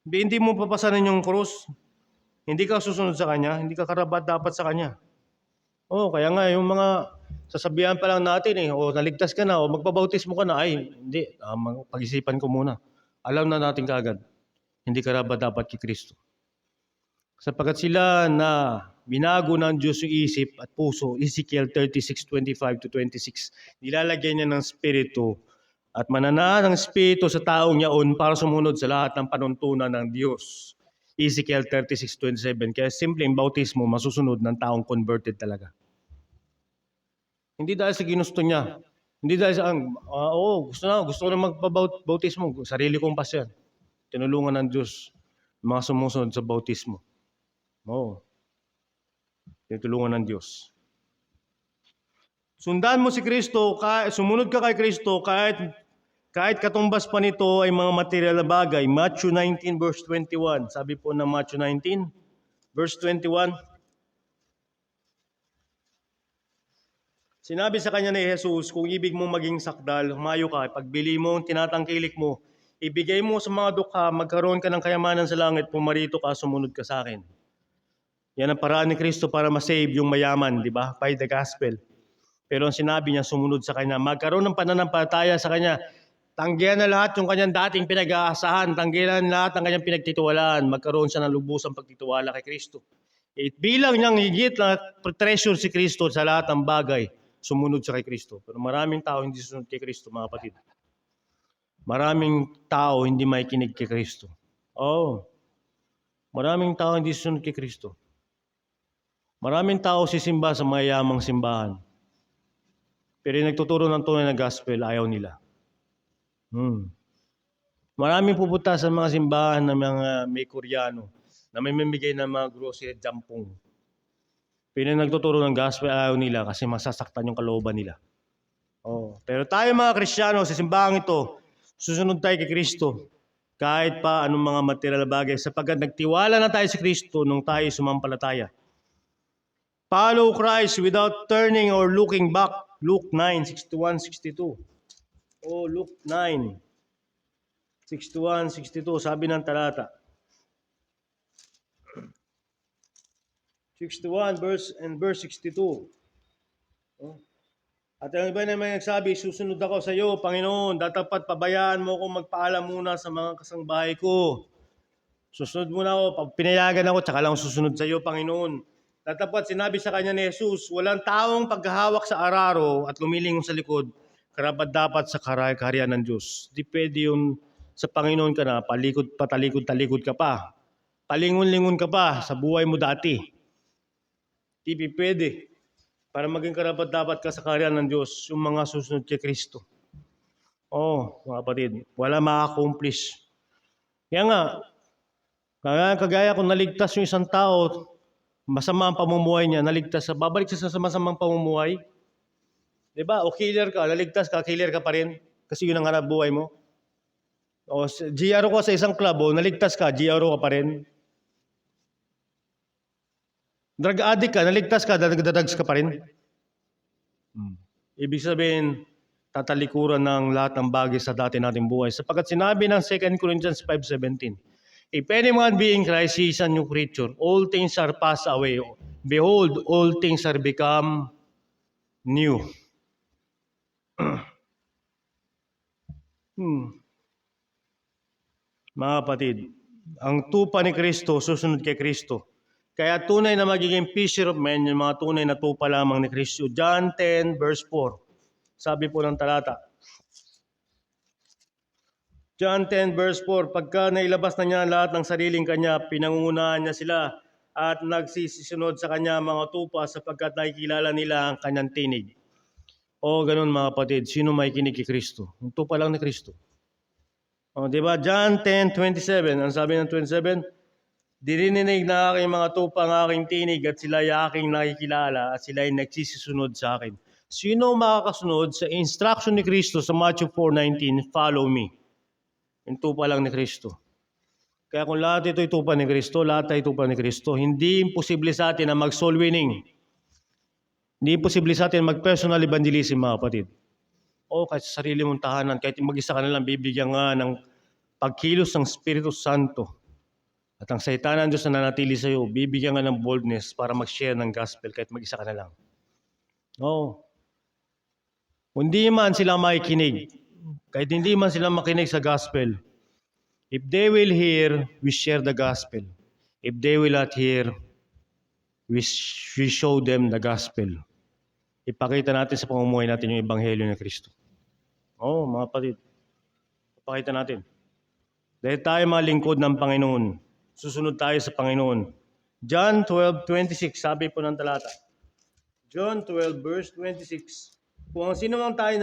Hindi mo papasanin yung krus, hindi ka susunod sa Kanya, hindi ka karapat dapat sa Kanya. Kaya nga, yung mga sasabihan pa lang natin naligtas ka na, magpabautismo ka na, hindi, pag-isipan ko muna. Alam na natin kaagad, hindi karapat dapat kay Kristo. Sapagkat sila na binago ng Diyos yung isip at puso, Ezekiel 36:25-26, nilalagyan niya ng Espiritu at mananaan ng Espiritu sa taong yaon para sumunod sa lahat ng panuntunan ng Diyos. Ezekiel 36:27, kaya simpleng bautismo masusunod ng taong converted talaga. Hindi dahil sa ginusto niya, hindi dahil sa, gusto na magpabautismo, sarili kong pasyan. Tinulungan ng Diyos mga sumusunod sa bautismo. Tinutulungan ng Diyos. Sundan mo si Kristo, sumunod ka kay Kristo kahit katumbas pa nito ay mga material na bagay. Matthew 19 verse 21. Sabi po ng Matthew 19 verse 21. Sinabi sa kanya ni Jesus, kung ibig mong maging sakdal, humayo ka, pagbili mo, tinatangkilik mo, ibigay mo sa mga dukha, magkaroon ka ng kayamanan sa langit, pumarito ka, sumunod ka sa akin. Yan ang paraan ni Kristo para ma-save yung mayaman, di ba? By the gospel. Pero ang sinabi niya, sumunod sa Kanya. Magkaroon ng pananampalataya sa Kanya. Tanggihan na lahat yung kanyang dating pinag-aasahan. Tanggihan lahat ang kanyang pinagtitiwalaan. Magkaroon siya ng lubusang pagtitiwala kay Kristo. At bilang niyang higit na treasure si Kristo sa lahat ng bagay, sumunod siya kay Kristo. Pero maraming tao hindi susunod kay Kristo, mga kapatid. Maraming tao hindi makikinig kay Kristo. Oh, maraming tao hindi susunod kay Kristo. Maraming tao sisimba sa mayamang simbahan. Pero yung nagtuturo ng tunay na gospel, ayaw nila. Maraming pupunta sa mga simbahan ng mga may Koreano na may mamigay ng mga grocery at jampong. Pero yung nagtuturo ng gospel, ayaw nila kasi masasaktan yung kalooban nila. Oh. Pero tayo mga Kristiyano sa simbahan ito, susunod tayo kay Kristo. Kahit pa anong mga material bagay sapagkat nagtiwala na tayo sa Kristo nung tayo sumampalataya. Follow Christ without turning or looking back. Luke 9:61-62. Oh, Luke 9:61-62, sabi ng talata. 61 verse 62. Oh. At ang iba naman nagsabi, susunod ako sa iyo, Panginoon, datapat pabayaan mo akong magpaalam muna sa mga kasangbahay ko. Susunod muna ako, pag pinayagan ako, tsaka lang susunod sa iyo, Panginoon. Datapat sinabi sa kanya ni Jesus, walang taong paghahawak sa araro at lumilingon sa likod, karapat-dapat sa kaharian ng Diyos. Di pwede yun sa Panginoon ka na, talikod ka pa. Palingon-lingon ka pa sa buhay mo dati. Di pwede. Para maging karapat-dapat ka sa kaharian ng Diyos, yung mga susunod kay Kristo. Oh, mga kapatid, wala ma-accomplish. Kaya nga, kagaya kung naligtas yung isang tao, masama ang pamumuhay niya, babalik siya sa masamang pamumuhay. Diba? O killer ka, naligtas ka, killer ka pa rin. Kasi yun ang hanap buhay mo. O GRO ka sa isang club, o naligtas ka, GRO ka pa rin. Drug addict ka, naligtas ka, drugs ka pa rin. Ibig sabihin, tatalikuran ng lahat ng bagay sa dati nating buhay. Sapagkat sinabi ng 2 Corinthians 5:17, if anyone be in Christ, he is a new creature. All things are passed away. Behold, all things are become new. Mga kapatid, ang tupa ni Kristo, susunod kay Kristo. Kaya tunay na magiging fisher of men, yung mga tunay na tupa lamang ni Kristo. John 10 verse 4. Sabi po ng talata. John 10 verse 4, pagka nailabas na niya lahat ng sariling kanya, pinangungunahan niya sila at nagsisisunod sa kanya mga tupa sapagkat nakikilala nila ang kanyang tinig. O ganun mga kapatid, sino may kinig kay Kristo? Ang tupa lang ni Kristo. O diba? John 10:27, ang sabi ng 27, dirinig na aking mga tupa ang aking tinig at sila ay aking nakikilala at sila ay nagsisisunod sa akin. Sino makakasunod sa instruction ni Kristo sa Matthew 4:19, follow me? Yung tupa lang ni Kristo. Kaya kung lahat ito ay tupa ni Kristo, lahat ay tupa ni Kristo, hindi imposible sa atin na mag-soul winning. Hindi imposible sa atin mag-personal evangelism, mga kapatid. O kahit sa sarili mong tahanan, kahit mag-isa ka na lang, bibigyan nga ng pagkilos ng Espiritu Santo. At ang saitanan Diyos na nanatili sa iyo, bibigyan nga ng boldness para mag-share ng gospel kahit mag-isa ka na lang. O. Hindi man sila makikinig, kahit hindi man sila makinig sa gospel, if they will hear, we share the gospel. If they will not hear, we show them the gospel. Ipakita natin sa pamumuhay natin yung ebanghelyo ng Kristo. Oo, mga kapatid. Ipakita natin. Dahil tayo mga lingkod ng Panginoon, susunod tayo sa Panginoon. John 12:26, sabi po ng talata. John 12 verse 26. Kung sino mang tao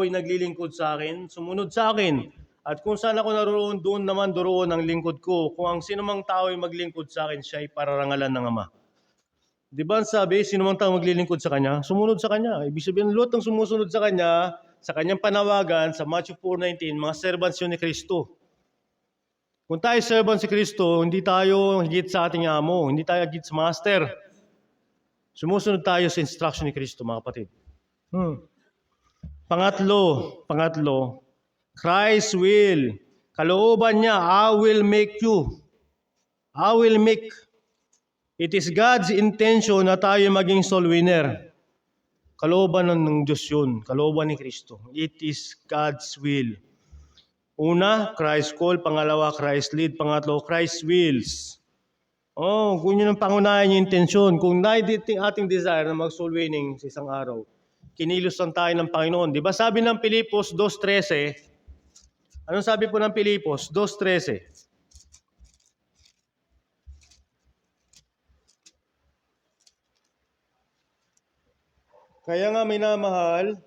ay naglilingkod sa akin, sumunod sa akin. At kung saan ako naroon, doon naman doroon ang lingkod ko. Kung ang sino mang tao ay maglingkod sa akin, siya ay pararangalan ng Ama. Di ba sabi, sino mang tao maglilingkod sa Kanya, sumunod sa Kanya. Ibig sabihin, lot ng sumusunod sa Kanya, sa Kanyang panawagan, sa Matthew 4:19, mga servants yun ni Kristo. Kung tayo servant si Kristo, hindi tayo higit sa ating amo, hindi tayo higit sa master. Sumusunod tayo sa instruction ni Kristo, mga kapatid. Pangatlo, Christ will. Kalooban niya, I will make you. I will make. It is God's intention na tayo maging soul winner. Kalooban ng Diyos yun. Kalooban ni Kristo. It is God's will. Una, Christ call. Pangalawa, Christ lead. Pangatlo, Christ wills. Kung yun ang pangunahin yung intensyon. Kung ating desire na mag-soul winning sa isang araw, kinilos lang tayo ng Panginoon. Di ba sabi ng Pilipos 2.13? Anong sabi po ng Pilipos 2.13? Kaya nga minamahal,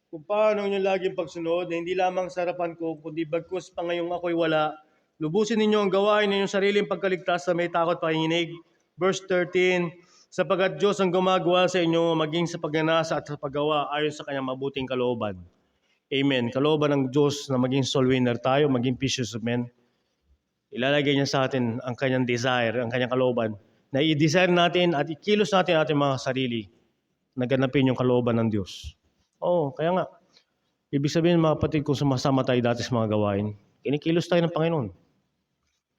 kung paano nyo laging pagsunod, na hindi lamang sa harapan ko, kundi bagkus pa ngayong ako'y wala, lubusin ninyo ang gawain ninyong sariling pagkaligtas sa may takot pakikinig. Verse 13, sapagat Diyos ang gumagawa sa inyo maging sa pagnanasa at sa paggawa ayon sa kanyang mabuting kalooban. Amen. Kalooban ng Diyos na maging soul winner tayo, maging fishers of men. Ilalagay niya sa atin ang kanyang desire, ang kanyang kalooban, na i-desire natin at ikilos natin ating mga sarili na ganapin yung kalooban ng Diyos. Kaya nga, ibig sabihin mga kapatid, kung sumasama tayo dati sa mga gawain, kinikilos tayo ng Panginoon.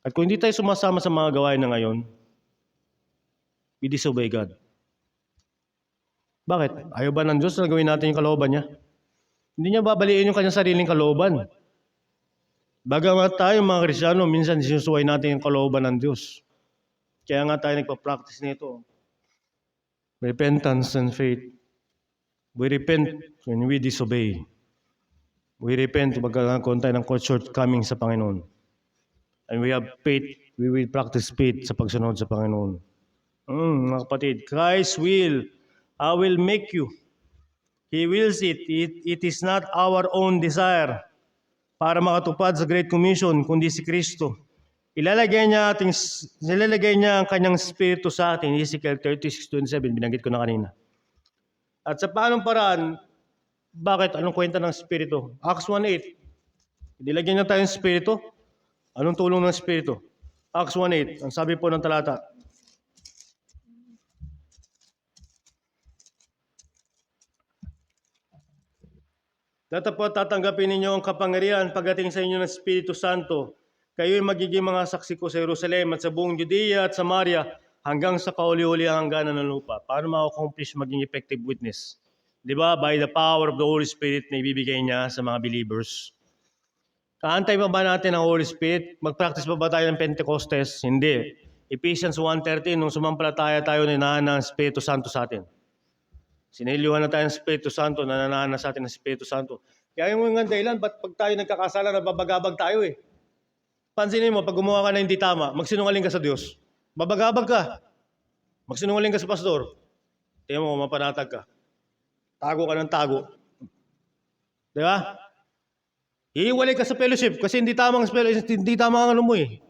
At kung hindi tayo sumasama sa mga gawain na ngayon, we disobey God. Bakit? Ayaw ba ng Diyos na gawin natin yung kalooban niya? Hindi niya babaliin yung kanyang sariling kalooban. Bagamat tayo mga Kristyano, minsan sinusuway natin yung kalooban ng Diyos. Kaya nga tayo nagpa-practice nito. Repentance and faith. We repent when we disobey. We repent pagkakaroon tayo ng shortcoming sa Panginoon. And we have faith. We will practice faith sa pagsunod sa Panginoon. Mga kapatid, Christ will. I will make you. He wills it. It is not our own desire para makatupad sa Great Commission, kundi si Kristo. Ilalagay niya ang kanyang spirito sa atin. Ezekiel 36:27, binanggit ko na kanina. At sa paanong paraan, bakit? Anong kwenta ng spirito? Acts 1:8. Nilagyan niya tayong spirito. Anong tulong ng spirito? Acts 1:8. Ang sabi po ng talata. Datapot tatanggapin ninyo ang kapangyarihan pagdating sa inyo ng Espiritu Santo. Kayo'y magiging mga saksi ko sa Jerusalem at sa buong Judea at Samaria hanggang sa kauli-uli ang hangganan ng lupa. Paano ma-accomplish maging effective witness? Di ba? By the power of the Holy Spirit na ibibigay niya sa mga believers. Kaantay pa ba natin ang Holy Spirit? Mag-practice pa ba tayo ng Pentecostes? Hindi. Ephesians 1:13, nung sumampalataya tayo, nananahan ng Espiritu Santo sa atin. Siniliwan na tayo ng Espiritu Santo, nananahan na sa atin ng Espiritu Santo. Kaya yung mga dahilan, ba't pag tayo nagkakasala, nababagabag tayo eh. Pansinin mo, pag gumawa ka na hindi tama, magsinungaling ka sa Diyos. Babagabag ka. Magsinungaling ka sa pastor. Tingnan mo, mapanatag ka. Tago ka ng tago. Di ba? Iiwalay ka sa fellowship kasi hindi tama ang ano mo eh.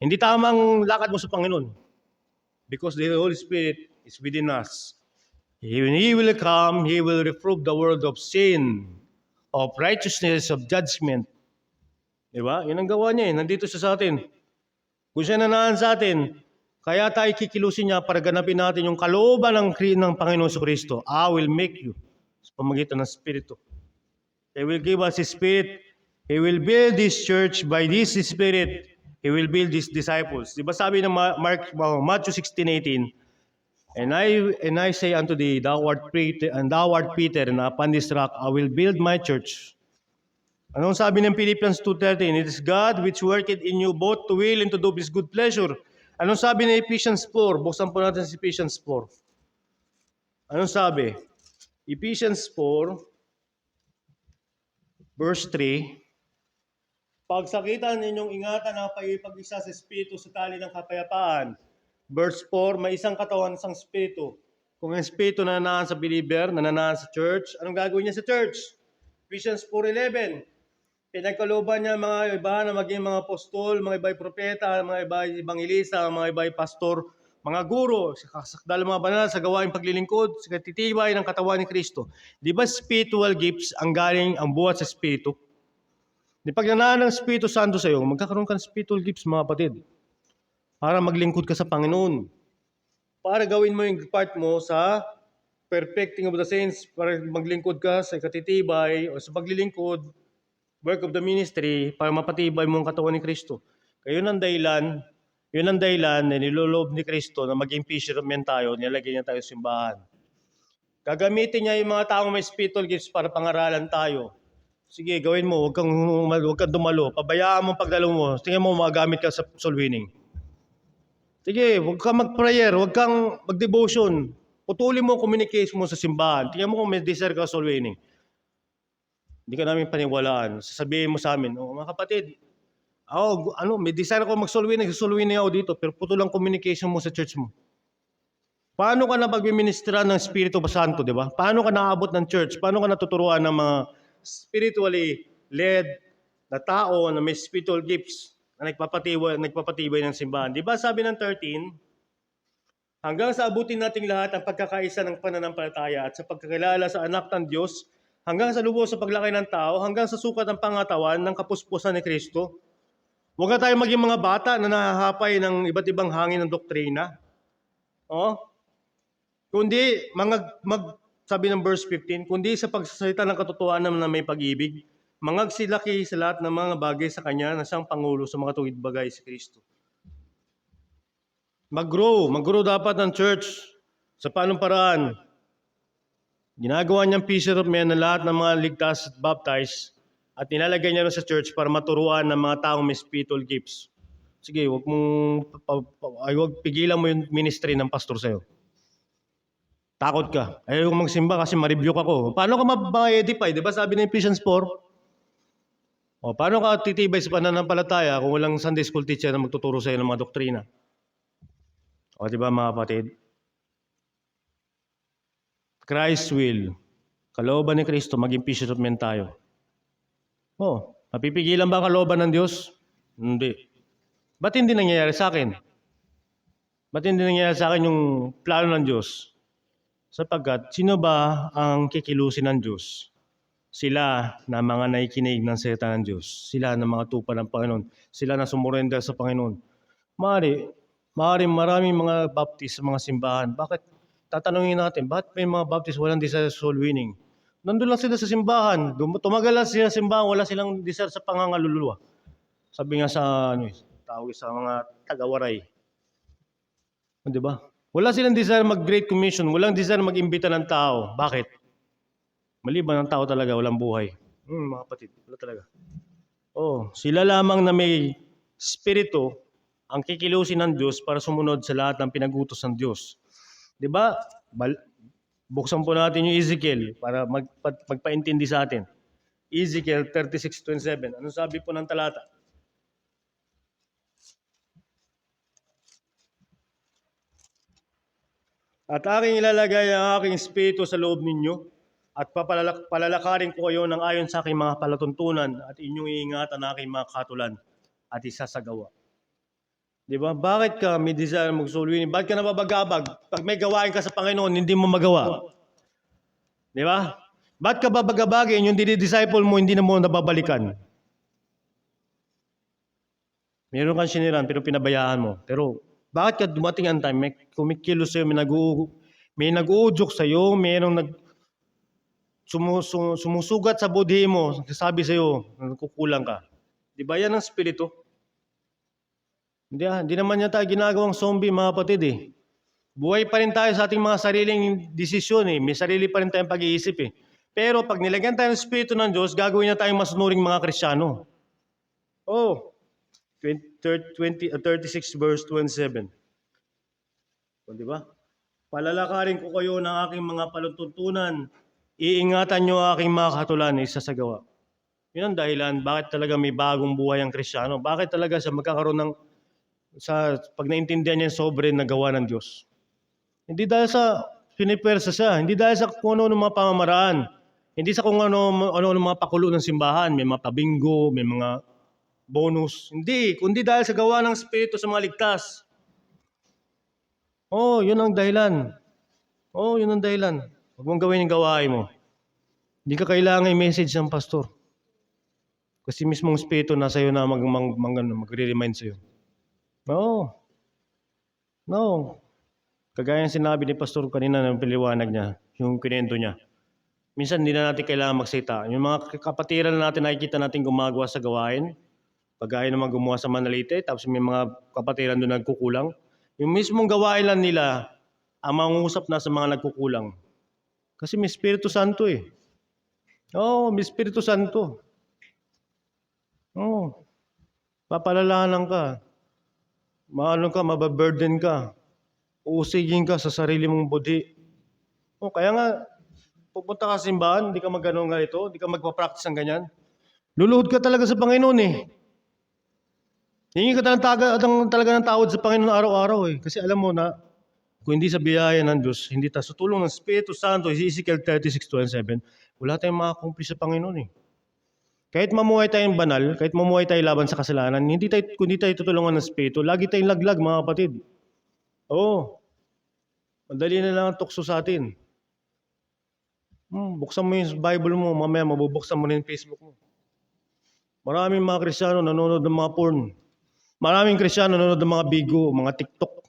Hindi tama ang lakad mo sa Panginoon. Because the Holy Spirit is within us. When He will come, He will reprove the world of sin, of righteousness, of judgment. Diba? Yan ang gawa niya eh. Nandito siya sa atin. Kung siya nanaan sa atin, kaya tayo kikilusin niya para ganapin natin yung kalooban ng Panginoon sa Kristo. I will make you sa pamagitan ng Espiritu. He will give us His Spirit. He will build this church by this Spirit. He will build His disciples. Diba sabi ng Matthew 16:18, And I say unto thee, thou art Peter, and upon this rock I will build my church. Anong sabi ng Philippians 2:13? It is God which worketh in you both to will and to do His good pleasure. Anong sabi ng Ephesians 4? Buksan po natin si Ephesians 4. Anong sabi? Ephesians 4, verse 3. Pagsakitan ninyong ingatan ang pag-isa sa Espiritu sa tali ng kapayapaan. Verse 4, may isang katawan, isang Espiritu. Kung ang Espiritu nananaan sa believer, nananaan sa church, anong gagawin niya sa church? Ephesians 4:11. Pinagkalooban niya mga iba na maging mga apostol, mga iba'y propeta, mga iba'y ebangelista, mga iba'y pastor, mga guro, sakdal mga banal sa gawaing paglilingkod, sa katitibay ng katawan ni Kristo. Di ba spiritual gifts ang galing ang buhat sa Espiritu? Di pag nanaan ng Espiritu Santo sa iyo, magkakaroon ka ng spiritual gifts mga kapatid. Para maglingkod ka sa Panginoon. Para gawin mo yung part mo sa perfecting of the saints, para maglingkod ka sa katitibay o sa paglilingkod, work of the ministry, para mapatibay mo ang katawan ni Kristo. Kaya yun ang dahilan na niloloob ni Kristo na maging fishermen tayo, nilagay niya tayo sa simbahan. Gagamitin niya yung mga taong may spiritual gifts para pangaralan tayo. Sige, gawin mo. Huwag kang dumalo. Pabayaan mo pagdalo mo. Tingnan mo, magamit ka sa soul winning. Sige, huwag kang mag-prayer. Huwag kang mag-devotion. Putulin mo ang communication mo sa simbahan. Tingnan mo kung may desire ka soul winning. Hindi ka namin paniwalaan. Sasabihin mo sa amin, oh, mga kapatid, may desire ako mag-soul winning. Soul winning ako dito. Pero putol ang communication mo sa church mo. Paano ka na pagmiministra ng Espiritu Santo, di ba? Paano ka naabot ng church? Paano ka natuturuan ng mga spiritually led na tao na may spiritual gifts na nagpapatibay ng simbahan? Di ba sabi ng 13, hanggang sa abutin nating lahat ang pagkakaisa ng pananampalataya at sa pagkakilala sa anak ng Diyos, hanggang sa lubos sa paglaki ng tao, hanggang sa sukat ng pangatawan ng kapuspusan ni Kristo. Huwag na tayo maging mga bata na nahahapay ng iba't ibang hangin ng doktrina. Kundi, sabi ng verse 15, kundi sa pagsasalita ng katotohanan na may pag-ibig, mangagsilaki sa lahat ng mga bagay sa Kanya na siyang Pangulo sa mga tuwid bagay si Kristo. Mag-grow dapat ng church sa paanong paraan. Ginagawa niyang fisher of men na lahat ng mga ligtas at baptized at nilalagay niya sa church para maturuan ng mga taong may spiritual gifts. Sige, huwag pigilan mo yung ministry ng pastor sa'yo. Takot ka. Ayaw kong magsimba kasi ma-rebuke ako. Paano ka ma-edify? Di ba sabi ng Ephesians 4? Paano ka titibay sa pananampalataya kung walang Sunday school teacher na magtuturo sa'yo ng mga doktrina? Di ba mga kapatid? Christ will. Kalooban ni Kristo, maging fisher of men tayo. Mapipigilan ba kalooban ng Diyos? Hindi. Ba't hindi nangyayari sa akin? Ba't hindi nangyayari sa akin yung plano ng Diyos? Sapagkat, sino ba ang kikilusin ng Diyos? Sila na mga nakikinig ng salita ng Diyos. Sila na mga tupa ng Panginoon. Sila na sumurrender sa Panginoon. Maraming mga baptist sa mga simbahan. Bakit? Tatanungin natin, bakit may mga baptist walang desire sa soul winning? Nandun lang sila sa simbahan. Tumagal lang sila sa simbahan, wala silang desire sa pangangaluluwa. Sabi nga sa, tawag sa mga tagawaray. Di ba? Wala silang desire mag-Great Commission, walang desire mag-imbita ng tao. Bakit? Maliban ng tao talaga, walang buhay. Mga kapatid, wala talaga. Sila lamang na may spirito ang kikilusin ng Diyos para sumunod sa lahat ng pinag-utos ng Diyos. Di ba? Buksan po natin yung Ezekiel para magpaintindi sa atin. Ezekiel 36:27. Ano sabi po ng talata? At aking ilalagay ang aking espiritu sa loob ninyo at palalakarin ko kayo ng ayon sa aking mga palatuntunan at inyong iingatan ang aking mga katulan at isasagawa. Di ba? Bakit ka may desire mag-soul winning? Bakit ka nababagabag? Pag may gawain ka sa Panginoon, hindi mo magawa. Di ba? Bakit ka babagabagin? Yung dinidisciple mo, hindi na mo nababalikan. Meron kang siniran, pero pinabayaan mo. Pero bakit ka dumating ang time, may kumikilos sa'yo, may nag-uudyok sa'yo, mayroong sumusugat sa budhi mo, sabi sa'yo, nagkukulang ka. Di ba yan ang spirito? Hindi naman yan tayo ginagawang zombie, mga kapatid . Buhay pa rin tayo sa ating mga sariling desisyon . May sarili pa rin tayong pag-iisip . Pero pag nilagyan tayo ng spirito ng Diyos, gagawin na tayong masunuring mga Kristiyano. 36 verse 27. Di ba? Palalakarin ko kayo ng aking mga palutuntunan. Iingatan nyo ang aking mga katulan na isasagawa. Yun ang dahilan, bakit talaga may bagong buhay ang Kristiyano. Bakit talaga siya magkakaroon pag naintindihan niya yung sovereign na gawa ng Diyos. Hindi dahil sa pinipersa siya. Hindi dahil sa kung ano mga pamamaraan. Hindi sa kung ano mga pakulo ng simbahan. May mga pabingo, may mga bonus. Hindi. Kundi dahil sa gawa ng Espiritu sa mga ligtas. Yun ang dahilan. Yun ang dahilan. Huwag mong gawin yung gawain mo. Hindi ka kailangan i-message ng pastor. Kasi mismong Espiritu nasa iyo na magre-remind sa iyo. No. Kagaya ng sinabi ni pastor kanina ng piliwanag niya, yung kinento niya. Minsan hindi na natin kailangan magsalita. Yung mga kapatiran natin nakikita natin gumagawa sa gawain, kagaya naman gumawa sa Manalite, tapos may mga kapatiran doon nagkukulang. Yung mismong gawain lang nila ang mangungusap na sa mga nagkukulang. Kasi may Espiritu Santo eh. Oo, may Espiritu Santo. Oo, papalalahanan ka. Mababurden ka. Uusigin ka sa sarili mong budhi. Kaya nga, pupunta ka sa simbahan, hindi ka mag-ano nga ito, hindi ka magpa-practice ng ganyan. Luluhod ka talaga sa Panginoon eh. Hingi ka talaga ng tawad sa Panginoon araw-araw eh. Kasi alam mo na, kung hindi sa biyaya ng Diyos, hindi tayo sa tulong ng Espiritu Santo, Ezekiel 36:27, wala tayong makakumpli sa Panginoon eh. Kahit mamuhay tayong banal, kahit mamuhay tayo laban sa kasalanan, kung hindi tayo tutulungan ng Espiritu, lagi tayong laglag mga kapatid. Oo. Madali na lang ang tukso sa atin. Buksan mo yung Bible mo, mamaya mabubuksan mo na yung Facebook mo. Maraming mga Kristiyano nanonood ng mga porn. Maraming Kristiyano nanonood ng mga bigo, mga TikTok.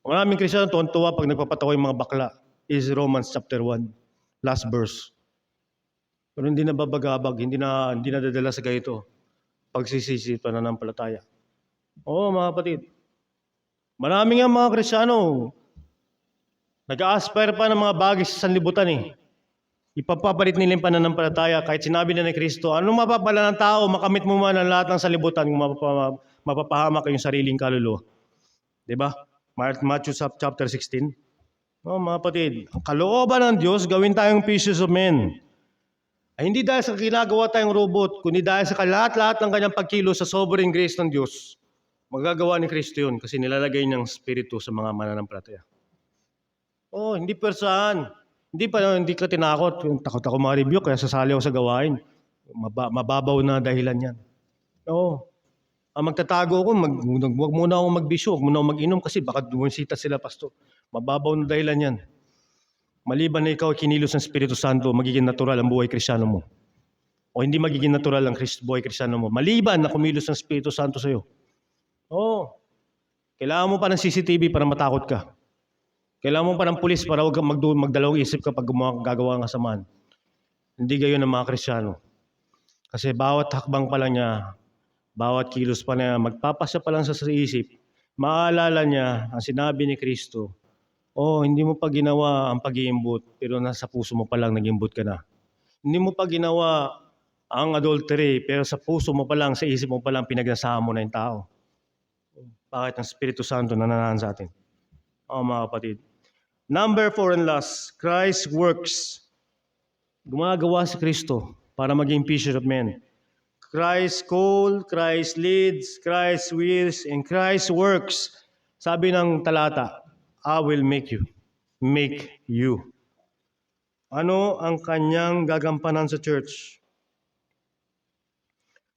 Maraming Kristiyano tuwan-tuwa pag nagpapatawa yung mga bakla. Is Romans chapter 1, last verse. Pero hindi na babagabag, hindi na dadala sa ganito. Pagsisisi, pananampalataya. Oo mga kapatid. Maraming nga mga Kristiyano, nag-a-aspire pa ng mga bagay sa sanlibutan eh. Ipapapalit nila yung pananampalataya kahit sinabi na ni Kristo, anong mapapala ng tao, makamit mo man ang lahat ng salibutan kung mapapahamak yung sariling kaluluwa. Diba? Matthew chapter 16. Mga kapatid, ang kalooban ng Diyos, gawin tayong fishes of men. Ay hindi dahil sa ginagawa tayong robot, kundi dahil sa lahat-lahat ng kanyang pagkilos sa sovereign grace ng Diyos. Magagawa ni Kristo yun kasi nilalagay niyang spirito sa mga mananampalataya. Hindi persahan. Hindi ka tinakot. Takot ako ma-review kaya sasali ako sa gawain. Mababaw na dahilan yan. Magtatago ako, huwag muna ako magbisyo, huwag muna ako mag-inom kasi baka dumisita sila, pastor. Mababaw na dahilan yan. Maliban na ikaw kinilos ng Espiritu Santo, magiging natural ang buhay Kristiyano mo. O hindi magiging natural ang buhay Kristiyano mo. Maliban na kumilos ng Espiritu Santo sa iyo. Kailangan mo pa ng CCTV para matakot ka. Kailangan mo pa ng pulis para huwag kang magdalawang isip kapag gagawa ng kasamaan. Hindi gayon ang mga Kristiyano. Kasi bawat hakbang pa lang niya, bawat kilos pa niya, magpapasya pa lang sa isip, maalala niya ang sinabi ni Kristo, hindi mo pa ginawa ang pag-iimbot, pero nasa puso mo pa lang nag-imbot ka na. Hindi mo pa ginawa ang adultery, pero sa puso mo pa lang, sa isip mo pa lang, pinagnasahan mo na yung tao. Bakit ang Espiritu Santo nananahan sa atin? Mga kapatid. Number 4 and last, Christ works. Gumagawa si Kristo para maging fisher of men. Christ called, Christ leads, Christ wills, and Christ works. Sabi ng talata, I will make you. Make you. Ano ang kanyang gagampanan sa church?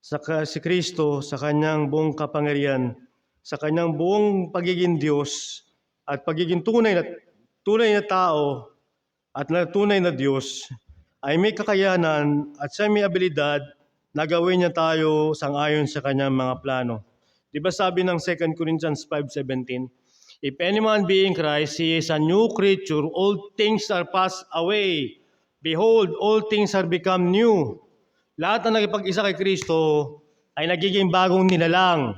Si Kristo, sa kanyang buong kapangyarihan, sa kanyang buong pagiging Diyos, at pagiging tunay na tao, at tunay na Diyos, ay may kakayanan at siya may abilidad na gawin niya tayo sang-ayon sa kanyang mga plano. Di ba sabi ng 2 Corinthians 5:17, if any man be in Christ, he is a new creature, all things are passed away. Behold, all things are become new. Lahat na nakipag-isa kay Kristo ay nagiging bagong nilalang.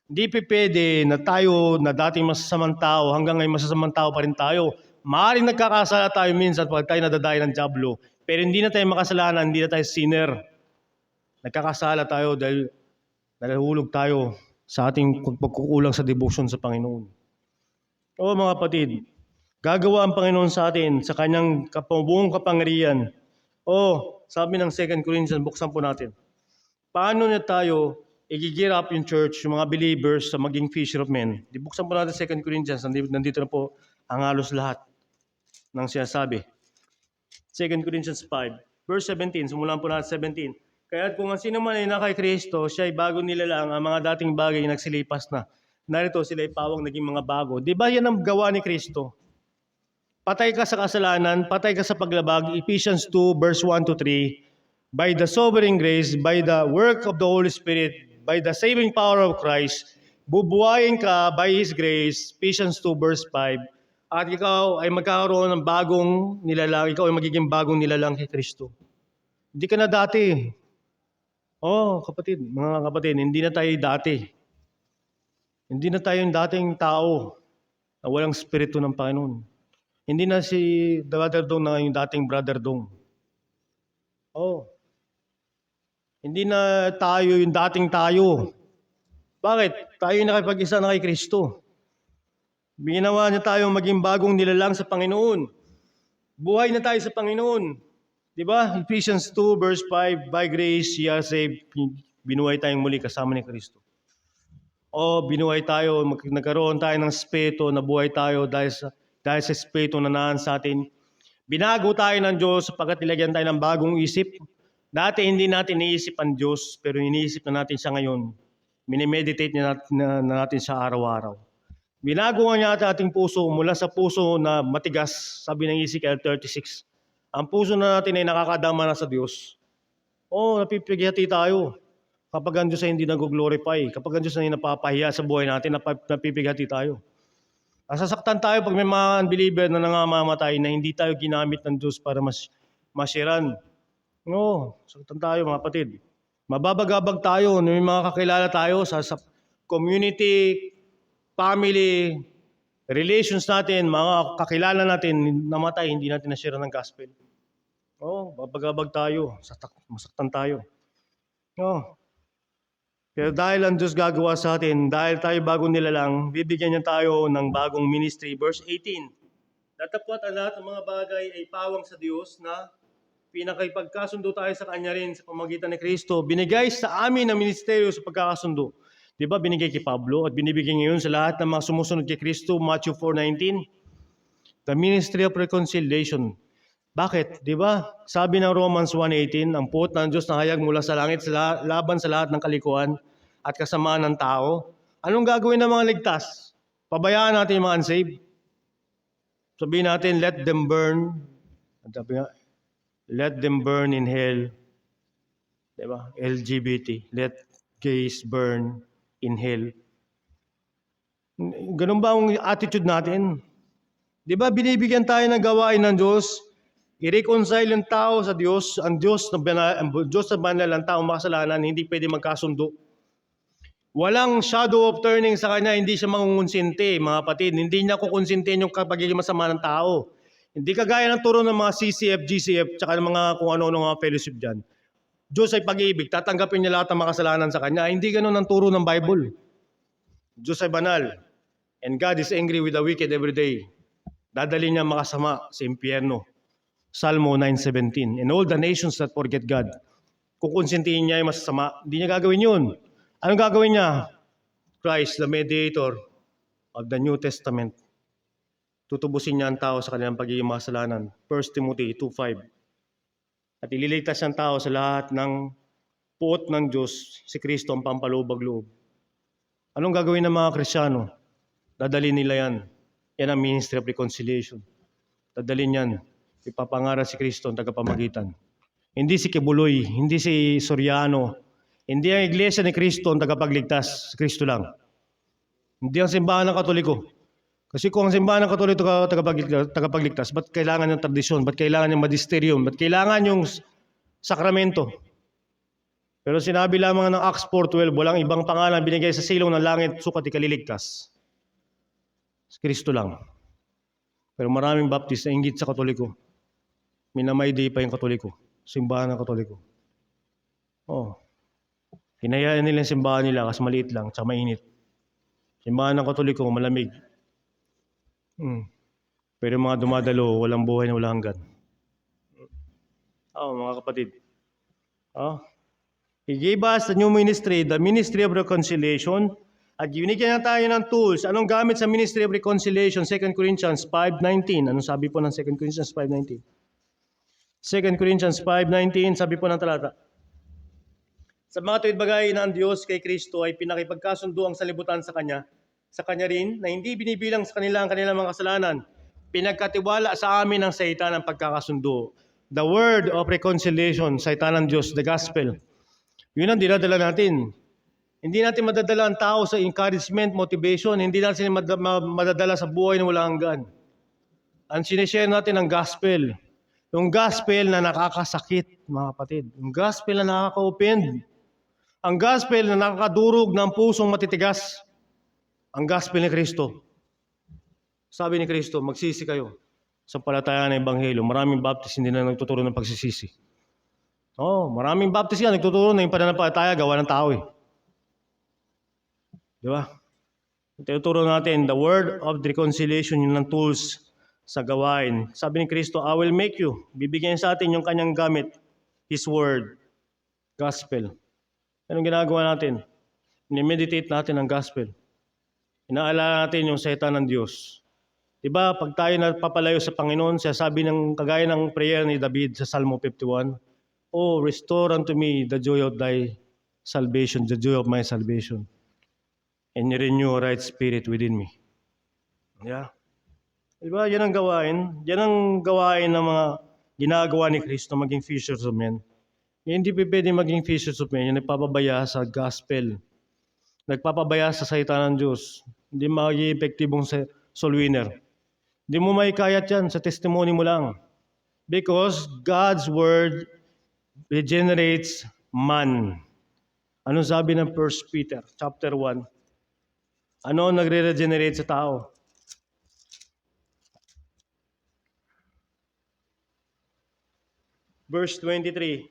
Hindi pwede na tayo na dating masasamang tao, hanggang ngayon masasamang tao pa rin tayo. Maaaring nagkakasala tayo minsan pag tayo nadadayo ng dyablo, pero hindi na tayo makasalanan, hindi na tayo sinner. Nagkakasala tayo dahil nalahulog tayo sa ating pagkukulang sa devotion sa Panginoon. Mga kapatid, gagawa ang Panginoon sa atin sa kanyang buong kapangyarihan. Sabi ng 2 Corinthians, buksan po natin. Paano niya tayo i-gear up yung church, yung mga believers sa maging fisher of men? Buksan po natin 2 Corinthians, nandito na po ang halos lahat ng sinasabi. 2 Corinthians 5, verse 17, simulan po natin 17. Kaya kung ang sino man ay naka kay Kristo, siya ay bago nilalang, ang mga dating bagay nagsilipas na. Narito sila ay pawang naging mga bago. Di ba yan ang gawa ni Kristo? Patay ka sa kasalanan, patay ka sa paglabag, Ephesians 2, verse 1 to 3, by the sovereign grace, by the work of the Holy Spirit, by the saving power of Christ, bubuhayin ka by His grace, Ephesians 2 verse 5, at ikaw ay magkakaroon ng bagong nilalang, ikaw ay magiging bagong nilalang kay Kristo. Hindi ka na dati. Mga kapatid, hindi na tayo dati. Hindi na tayo yung dating tao na walang spirito ng Panginoon. Hindi na si Brother Dong na yung dating Brother Dong. Oh, hindi na tayo yung dating tayo. Bakit? Tayo yung nakipag-isa na kay Kristo. Ginawa niya tayo maging bagong nilalang sa Panginoon. Buhay na tayo sa Panginoon. Di ba? Ephesians 2 verse 5, by grace ye are saved. Binuhay tayong muli kasama ni Kristo. O binuhay tayo, nagkaroon tayo ng Espiritu, nabuhay tayo dahil sa Espiritu na naan sa atin. Binago tayo ng Diyos sapagkat nilagyan tayo ng bagong isip. Dati hindi natin iniisip ang Diyos, pero iniisip na natin siya ngayon. Minimeditate na natin siya araw-araw. Binago nga niya ating puso mula sa puso na matigas, sabi ng Ezekiel 36. Ang puso na natin ay nakakadama na sa Diyos. Napipighati tayo. Kapag ang Diyos ay hindi nag-glorify, kapag ang Diyos ay napapahiya sa buhay natin, napipighati tayo. Nasasaktan tayo pag may mga unbeliever na nangamamatay na hindi tayo ginamit ng Diyos para masiran. Saktan tayo mga kapatid. Mababagabag tayo, may mga kakilala tayo sa community, family, relations natin, mga kakilala natin, namatay, hindi natin na-share ng gospel. Babagabag tayo, masaktan tayo. Pero dahil ang Diyos gagawa sa atin, dahil tayo bagong nilalang, bibigyan niya tayo ng bagong ministry. Verse 18, datapwat ang lahat ng mga bagay ay pawang sa Diyos na pinakipagkasundo tayo sa Kanya rin sa pamagitan ni Kristo. Binigay sa amin ang ministeryo sa pagkakasundo. Di ba binigay kay Pablo at binibigay ngayon sa lahat ng mga sumusunod kay Kristo, Matthew 4:19. The ministry of reconciliation. Bakit? Di ba? Sabi ng Romans 1:18, ang puot ng Diyos na hayag mula sa langit laban sa lahat ng kalikuan at kasamaan ng tao. Anong gagawin ng mga ligtas? Pabayaan natin yung mga unsaved. Sabihin natin, let them burn. Let them burn in hell. Di ba? LGBT. Let gays burn in hell. Ganun ba ang attitude natin? Di ba binibigyan tayo ng gawain ng Diyos? I-reconcile yung tao sa Diyos, ang Diyos na banal, ang tao makasalanan, hindi pwede magkasundo. Walang shadow of turning sa kanya, hindi siya mangungonsente, mga kapatid. Hindi niya kukonsintin yung pagiging masama ng tao. Hindi kagaya ng turo ng mga CCF, GCF, tsaka ng mga kung ano-ano mga fellowship dyan. Diyos ay pag-ibig, tatanggapin niya lahat ng makasalanan sa kanya. Hindi ganun ang turo ng Bible. Diyos ay banal. And God is angry with the wicked every day. Dadali niya makasama sa impyerno. Salmo 9:17. And all the nations that forget God. Kukonsintihin niya yung masasama. Hindi niya gagawin yun. Anong gagawin niya? Christ, the mediator of the New Testament. Tutubusin niya ang tao sa kanilang pagiging makasalanan. 1 Timothy 2:5. At ililigtas ang tao sa lahat ng puot ng Diyos, si Kristo ang pampalubag-loob. Anong gagawin ng mga Kristiyano? Dadalhin nila yan. Yan ang ministry of reconciliation. Dadalhin yan. Ipapangaral si Kristo ang tagapamagitan. Hindi si Kibuloy, hindi si Soriano, hindi ang iglesia ni Kristo ang tagapagligtas. Si Kristo lang. Hindi ang simbahan ng Katoliko. Kasi kung ang simbahan ng Katoliko tagapagligtas, ba't kailangan yung tradisyon? Ba't kailangan yung magisterium? Ba't kailangan yung sakramento? Pero sinabi lamang ng Acts 4:12, walang ibang pangalan binigay sa silong ng langit sukat ikaliligtas. Si Kristo lang. Pero maraming baptist na inggit sa Katoliko. Minamaydi pa yung Katoliko. Simbahan ng Katoliko. Hinayaan nila yung simbahan nila kasi maliit lang, tsaka mainit. Simbahan ng Katoliko, malamig. Pero mga dumadalo, walang buhay na walang hanggan. Mga kapatid. He gave us the new ministry, the ministry of reconciliation. At binigyan na tayo ng tools. Anong gamit sa ministry of reconciliation? 2 Corinthians 5:19. Anong sabi po ng 2 Corinthians 5:19? 2 Corinthians 5:19, sabi po ng talata. Sa mga tuwid bagay na ang Diyos kay Kristo ay pinakipagkasundo ang salibutan sa Kanya rin, na hindi binibilang sa kanila ang kanilang mga kasalanan. Pinagkatiwala sa amin ng saitan ang pagkakasundo. The word of reconciliation, saitan ng Diyos, the gospel. Yun ang dinadala natin. Hindi natin madadala ang tao sa encouragement, motivation. Hindi natin madadala sa buhay na walang hanggan. Ang sinishare natin ang gospel. Yung gospel na nakakasakit, mga kapatid. Yung gospel na nakaka-offend. Ang gospel na nakakadurog ng pusong matitigas. Ang gospel ni Kristo. Sabi ni Kristo, magsisi kayo. sa palataya ng Ebanghelyo. Maraming Baptist hindi na nagtuturo ng pagsisisi. Maraming Baptist yan, nagtuturo na yung pananampalataya, gawa ng tao eh. Di ba? Tinuturo natin, the word of reconciliation, yun ang tools sa gawain. Sabi ni Kristo, I will make you. Bibigyan sa atin yung kanyang gamit, His word, gospel. Anong ginagawa natin? Ni-meditate natin ang gospel. Inaalala natin yung salita ng Diyos. Diba, pag tayo napapalayo sa Panginoon, sabi ng kagaya ng prayer ni David sa Psalm 51, Oh, restore unto me the joy of thy salvation, the joy of my salvation. And renew a right spirit within me. Yeah. Diba, yan ang gawain. Yan ang gawain ng mga ginagawa ni Kristo, maging fishers of men. Hindi pwede maging fishers of men, yung nagpapabaya sa gospel. Nagpapabaya sa salita ng Diyos. Hindi magiging epektibong soul winner. Hindi mo maikayat yan sa testimony mo lang. Because God's word regenerates man. Ano sabi ng 1 Peter chapter 1? Ano nagre-regenerate sa tao? Verse 23.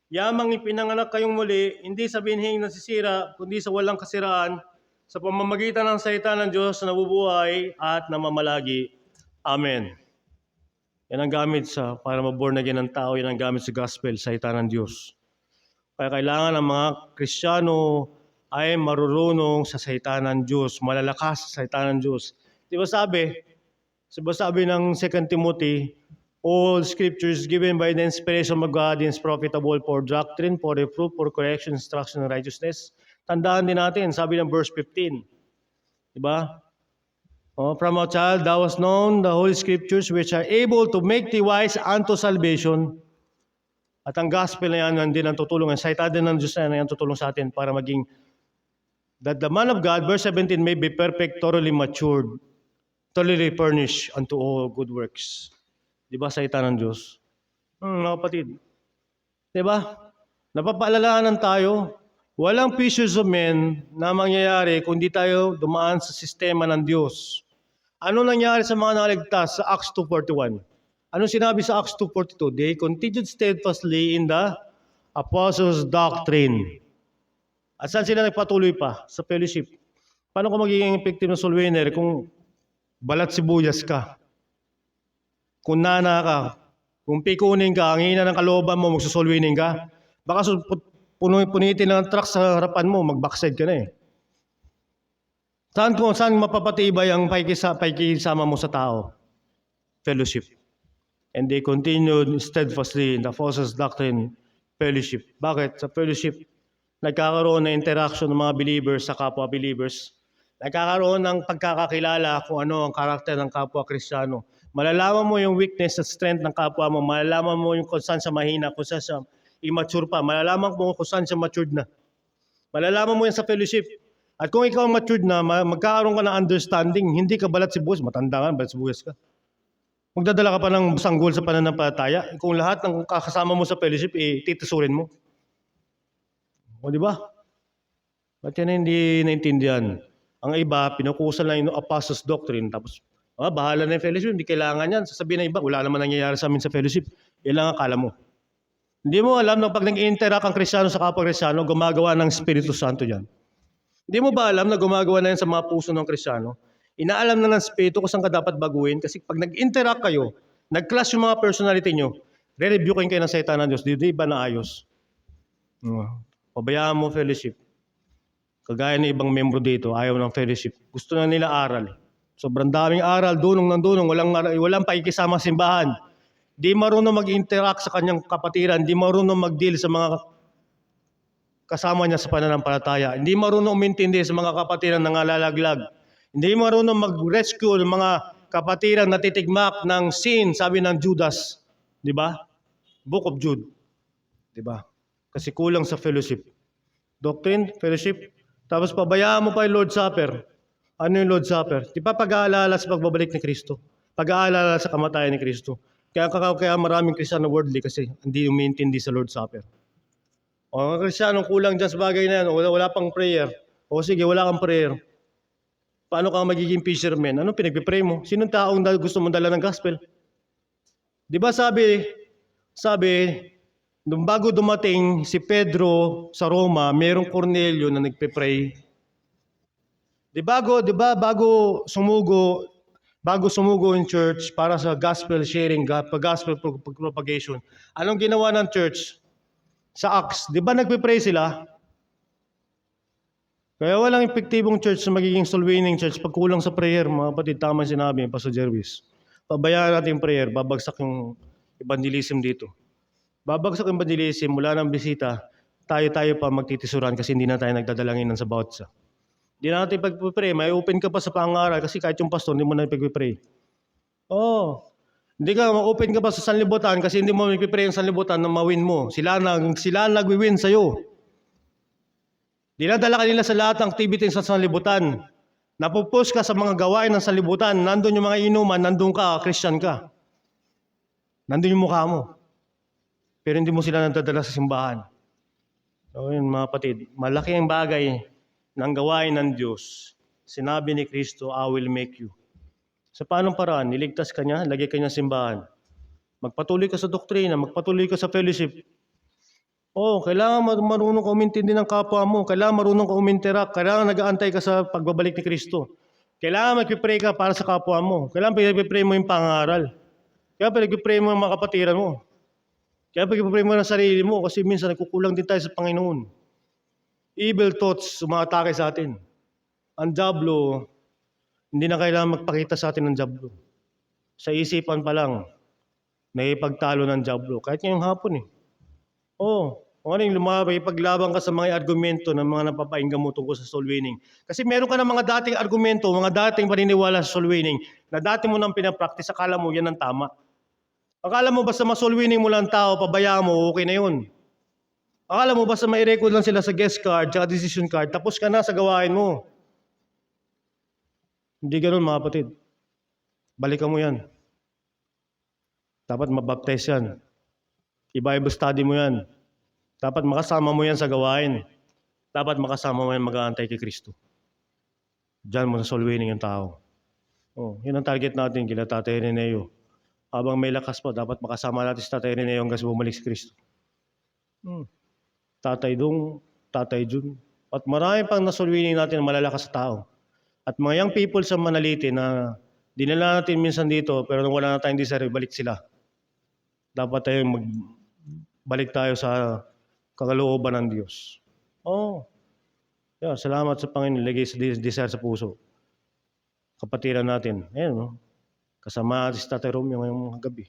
Yamang ipinanganak kayong muli, hindi sa binhing nasisira, kundi sa walang kasiraan, sa pamamagitan ng salita ng Diyos na nabubuhay at namamalagi. Amen. Yan ang gamit para maborn again ng tao, yan ang gamit sa gospel, salita ng Diyos. Kaya kailangan ng mga Kristiyano ay marurunong sa salita ng Diyos, malalakas sa salita ng Diyos. Di ba sabi ng 2 Timothy, all scriptures given by the inspiration of God is profitable for doctrine, for reproof, for correction, instruction, and righteousness. Tandaan din natin, sabi ng verse 15. Diba? From a child thou hast known the holy scriptures which are able to make thee wise unto salvation. At ang gospel na yan, hindi nang tutulong. Ang salita din ng Diyos na yan, tutulong sa atin para maging that the man of God, verse 17, may be perfect, thoroughly matured, thoroughly furnished unto all good works. Di ba salita ng Diyos? Mga kapatid. Di ba? Napapaalalahanan tayo, walang fishers of men na mangyayari kung di tayo dumaan sa sistema ng Diyos. Ano nangyari sa mga nakaligtas sa Acts 2:41? Ano sinabi sa Acts 2:42? They continued steadfastly in the apostles' doctrine. At saan sila nagpatuloy pa? Sa fellowship. Paano ka magiging effective na soul winner kung balat sibuyas ka? Kung nana ka, kung pikunin ka, ang hina ng kalooban mo, magsusoul winning ka, baka punitin lang ang truck sa harapan mo, mag-backside ka na eh. Saan mapapatibay ang pakikisama mo sa tao? Fellowship. And they continued steadfastly in the apostles' doctrine, fellowship. Bakit? Sa fellowship, nagkakaroon ng interaction ng mga believers sa kapwa-believers. Nagkakaroon ng pagkakakilala kung ano ang karakter ng kapwa-Kristiyano. Malalaman mo yung weakness at strength ng kapwa mo. Malalaman mo yung kung saan siya mahina, kung saan siya immature pa. Malalaman mo kung saan siya matured na. Malalaman mo yan sa fellowship. At kung ikaw matured na, magkakaroon ka ng understanding. Hindi ka balat sibuyas. Matanda ka, balat sibuyas ka. Magdadala ka pa ng sanggol sa pananampalataya. Kung lahat ng kakasama mo sa fellowship, titisurin mo. O di ba? Ba't yan hindi naintindihan? Ang iba, pinukusan lang yung apostles' doctrine. Tapos, bahala na yung fellowship. Hindi kailangan yan. Sasabihin ng iba, wala naman nangyayari sa amin sa fellowship. Yan lang akala mo. Hindi mo alam na pag nag-interact ang Kristiyano sa kapwa-Kristiyano, gumagawa ng Espiritu Santo yan. Hindi mo ba alam na gumagawa na yan sa mga puso ng Kristiyano? Inaalam na ng Espiritu kung saan ka dapat baguhin. Kasi pag nag-interact kayo, nag-clash yung mga personality nyo, re-reviewin kayo ng salita ng Diyos. Di ba na ayos? Pabayaan mo fellowship. Kagaya ng ibang membro dito, ayaw ng fellowship. Gusto na nila aral. Sobrang daming aral, dunong ng dunong, walang pakikisama simbahan. Di marunong mag-interact sa kanyang kapatiran, di marunong mag-deal sa mga kasama niya sa pananampalataya, hindi marunong umintindi sa mga kapatiran na nalalaglag, hindi marunong mag-rescue ng mga kapatiran na titigmak ng sin, sabi ng Judas. Di ba? Book of Jude. Di ba? Kasi kulang sa fellowship. Doctrine, fellowship, tapos pabayaan mo pa yung Lord's Supper. Ano yung Lord's Supper? Di ba pag-aalala sa pagbabalik ni Kristo? Pag-aalala sa kamatayan ni Kristo. Kaya maraming Kristiyano worldly kasi hindi umiintindi sa Lord's Supper. O mga Kristiyano, kulang dyan sa bagay na yan. Wala pang prayer. O sige, wala kang prayer. Paano ka magiging fisherman? Ano pinagpipray mo? Sinong taong gusto mong dala ng gospel? Di ba sabi, nung bago dumating si Pedro sa Roma, merong Cornelio na nagpe-pray. Di ba bago sumugo yung church para sa gospel sharing, gospel propagation, anong ginawa ng church? Sa Acts, di ba nagpe-pray sila? Kaya walang epektibong church na magiging soul winning church pag kulang sa prayer, mga kapatid. Tama sinabi ni Pastor Jervis. Pabayaan natin yung prayer, babagsak yung evangelism dito. Babagsak yung evangelism, mula ng bisita, tayo pa magtitisuran kasi hindi na tayo nagdadalanginan sa bawat isa. Hindi na natin pag-pray, may open ka pa sa pangaral kasi kahit yung pastor, hindi mo na pag-pray. Hindi ka ma-open ka pa sa sanlibutan kasi hindi mo nagpipray yung sanlibutan na mawin mo. Sila nagwi-win sa'yo. Dinadala ka nila sa lahat ng activity sa sanlibutan. Napupush ka sa mga gawain ng sanlibutan. Nandun yung mga inuman, nandun ka, Christian ka. Nandun yung mukha mo. Pero hindi mo sila nadadala sa simbahan. So yun mga kapatid, malaki ang bagay ng gawain ng Diyos. Sinabi ni Kristo, I will make you. Sa paanong paraan? Niligtas ka niya, lagay ka niya sa simbahan. Magpatuloy ka sa doktrina, magpatuloy ka sa fellowship. Kailangan marunong ka umintindi ng kapwa mo. Kailangan marunong ka uminteract. Kailangan nag-aantay ka sa pagbabalik ni Kristo. Kailangan magpipray ka para sa kapwa mo. Kailangan magpipray mo yung pangaral. Kaya magpipray mo yung mga kapatiran mo. Kaya magpipray mo ng sarili mo kasi minsan nagkukulang din tayo sa Panginoon. Evil thoughts umatake sa atin. Ang diablo, hindi na kailangan magpakita sa atin ng diablo. Sa isipan pa lang, naipagtalo ng diablo. Kahit ngayong hapon kung ano yung paglabang ka sa mga argumento ng mga napapainggan mo tungkol sa soul winning. Kasi meron ka ng mga dating argumento, mga dating paniniwala sa soul winning, na dati mo nang pinapractice, akala mo yan ang tama. Akala mo basta ma-soul winning mo lang tao, pabayaan mo, okay na yun. Akala mo basta mai-record lang sila sa guest card, tsaka decision card, tapos ka na sa gawain mo. Hindi ganun mga kapatid. Balikan mo yan. Dapat mabaptize yan. I-Bible study mo yan. Dapat makasama mo yan sa gawain. Dapat makasama mo yan mag-aantay kay Kristo. Diyan mo sa soul winning yung tao. Yun ang target natin kila Tatay Reneo. Habang may lakas pa, dapat makasama natin si Tatay Reneo hanggang bumalik si Kristo. Tatay Dong, Tatay Jun. At marami pang na-soul winning natin na malalakas sa tao. At mga young people sa Manalite na dinala natin minsan dito, pero nung wala na tayong desire, balik sila. Dapat tayong magbalik tayo sa kakalooban ng Diyos. Salamat sa Panginoon, lagay sa desire sa puso. Kapatiran natin. Kasama natin si Tatay Romeo ngayong gabi.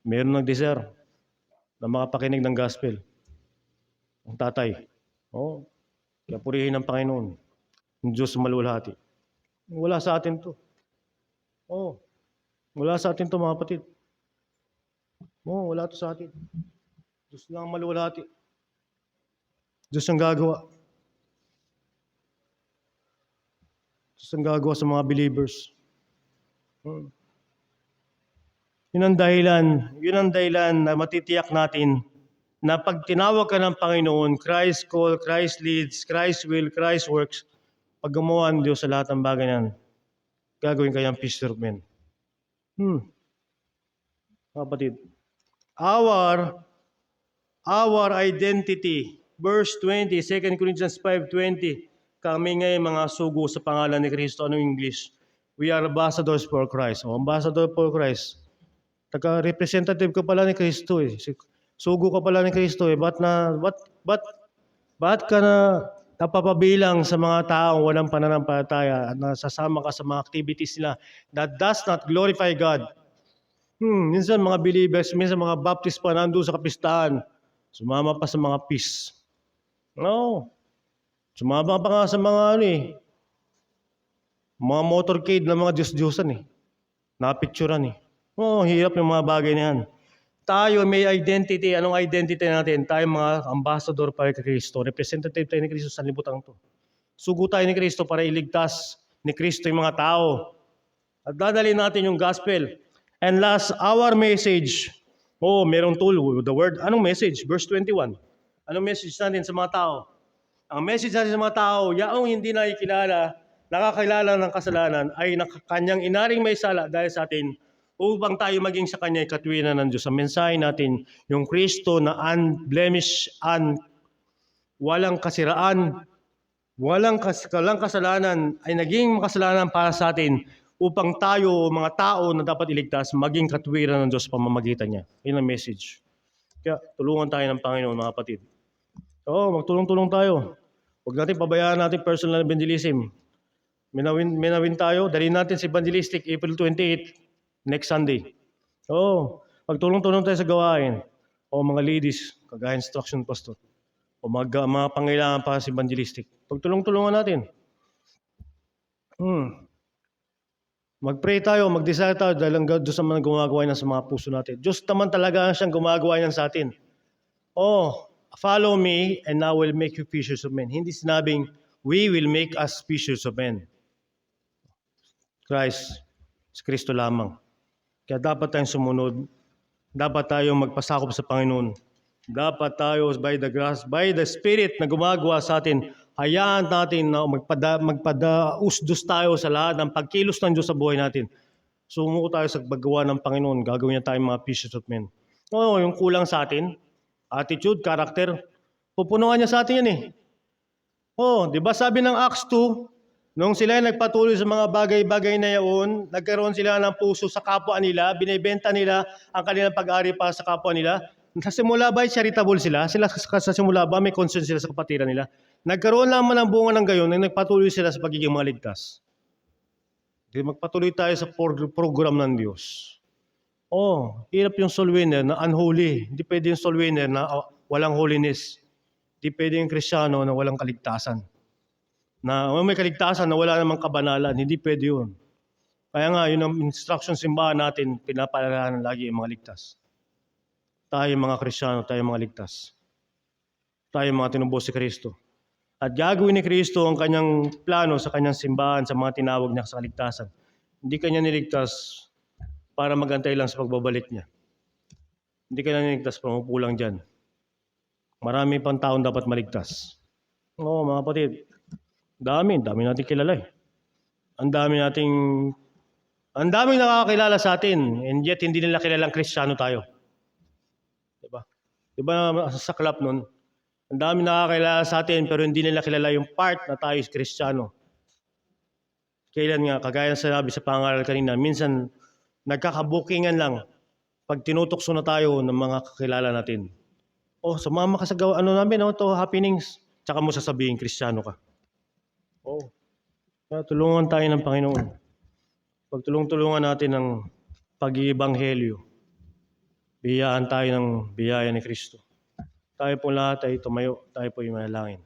Meron nag-desire na makapakinig ng gospel. Ang tatay. Kaya purihin ng Panginoon. Ang Diyos malulhati. Wala sa atin to. Wala sa atin to mga kapatid. Wala to sa atin. Diyos lang malulhati. Diyos ang gagawa. Diyos ang gagawa sa mga believers. Yun ang dahilan na matitiyak natin na pag tinawag ka ng Panginoon, Christ call, Christ leads, Christ will, Christ works, pag gumawa ng Diyos sa lahat ng bagay yan, gagawin kayang fishermen. Kapatid, our identity, verse 20, 2 Corinthians 5:20, kami ngayon mga sugo sa pangalan ni Kristo. Anong English? We are ambassadors for Christ. Ambassador for Christ. Representative ka pala ni Kristo Sugo ka pala ni Kristo Ba't ka na napapabilang sa mga taong walang pananampalataya at nasasama ka sa mga activities nila that does not glorify God? Minsan mga believers, minsan mga Baptist pa nandun sa kapistahan, sumama pa sa mga peace. Sumama pa nga sa mga mga motorcade na mga Diyos-Diyosan napicturan hirap yung mga bagay na yan. Tayo may identity. Anong identity natin? Tayo mga ambassador para kay Kristo. Representative tayo ni Kristo sa libutan to. Sugo tayo ni Kristo para iligtas ni Kristo yung mga tao. At dadalhin natin yung gospel. And last, our message. Merong tool. The word. Anong message? Verse 21. Anong message natin sa mga tao? Ang message natin sa mga tao, yaong hindi nakakilala ng kasalanan ay kanyang inaring may sala dahil sa atin, upang tayo maging sa Kanya katwiran ng Diyos. Ang mensahe natin, yung Kristo na unblemished, walang kasiraan, walang kasalanan, ay naging makasalanan para sa atin upang tayo, mga tao na dapat iligtas, maging katwiran ng Diyos sa pamamagitan niya. Yun ang message. Kaya tulungan tayo ng Panginoon, mga kapatid. Oo, magtulong-tulong tayo. Huwag natin pabayaan natin personal evangelism. Minawin tayo, dalhin natin si Evangelistic April 28, next Sunday. Oo, magtulong-tulong tayo sa gawain. O mga ladies, kagaya instruction pastor. O mga pangailangan para sa Evangelistic. Pagtulong-tulungan natin. Mag-pray tayo, mag-desire tayo dahil ang Diyos naman gumagawa niyan sa mga puso natin. Diyos naman talaga siyang gumagawa niyan sa atin. Follow me and I will make you fishers of men. Hindi sinabing, we will make us fishers of men. Christ, si Kristo lamang. Kaya dapat tayong sumunod. Dapat tayong magpasakop sa Panginoon. Dapat tayo by the grace, by the Spirit na gumagawa sa atin, hayaan natin na magpadausdos tayo sa lahat ng pagkilos ng Diyos sa buhay natin. Sumuko tayo sa paggawa ng Panginoon. Gagawin niya tayong mga fishers of men. Yung kulang sa atin, attitude, character, pupunuan niya sa atin yan eh. Di ba sabi ng Acts 2, nung sila nagpatuloy sa mga bagay-bagay na yaon, nagkaroon sila ng puso sa kapwa nila, binibenta nila ang kanilang pag-ari para sa kapwa nila. Sa simula ba, charitable sila? Sa simula ba, may concern sila sa kapatiran nila? Nagkaroon naman ng bunga ng gayon na nagpatuloy sila sa pagiging mga ligtas. Magpatuloy tayo sa program ng Diyos. Hirap yung soul winner na unholy. Hindi pwede yung soul winner na walang holiness. Hindi pwede yung Kristiyano na walang kaligtasan. Na may kaligtasan na wala namang kabanalan. Hindi pwede yun. Kaya nga, yun ang instruction simbahan natin, pinapaalalahanan lagi yung mga ligtas. Tayo mga Kristiyano, tayo mga ligtas. Tayo mga tinubos si Kristo. At gagawin ni Kristo ang kanyang plano sa kanyang simbahan sa mga tinawag niya sa kaligtasan. Hindi kanya niligtas para magantay lang sa pagbabalik niya. Hindi kanya niligtas para mapulang dyan. Marami pang taon dapat maligtas. Mga kapatid, dami natin kilala eh. Ang dami nakakakilala sa atin, and yet hindi nila kilalang Kristiyano tayo. Diba sa club nun? Ang dami nakakilala sa atin pero hindi nila kilala yung part na tayo is Kristiyano. Kailan nga, kagaya ng sinabi sa pangaral kanina, minsan nagkakabukingan lang pag tinutokso na tayo ng mga kakilala natin. Sumama ka sa namin, happenings. Tsaka mo sasabihin, Kristiyano ka. Kaya tulungan tayo ng Panginoon. Pagtulong-tulungan natin ng pag-iibanghelyo. Biyayaan tayo ng biyaya ni Kristo. Tayo po lahat ay tumayo, tayo po yung manalangin.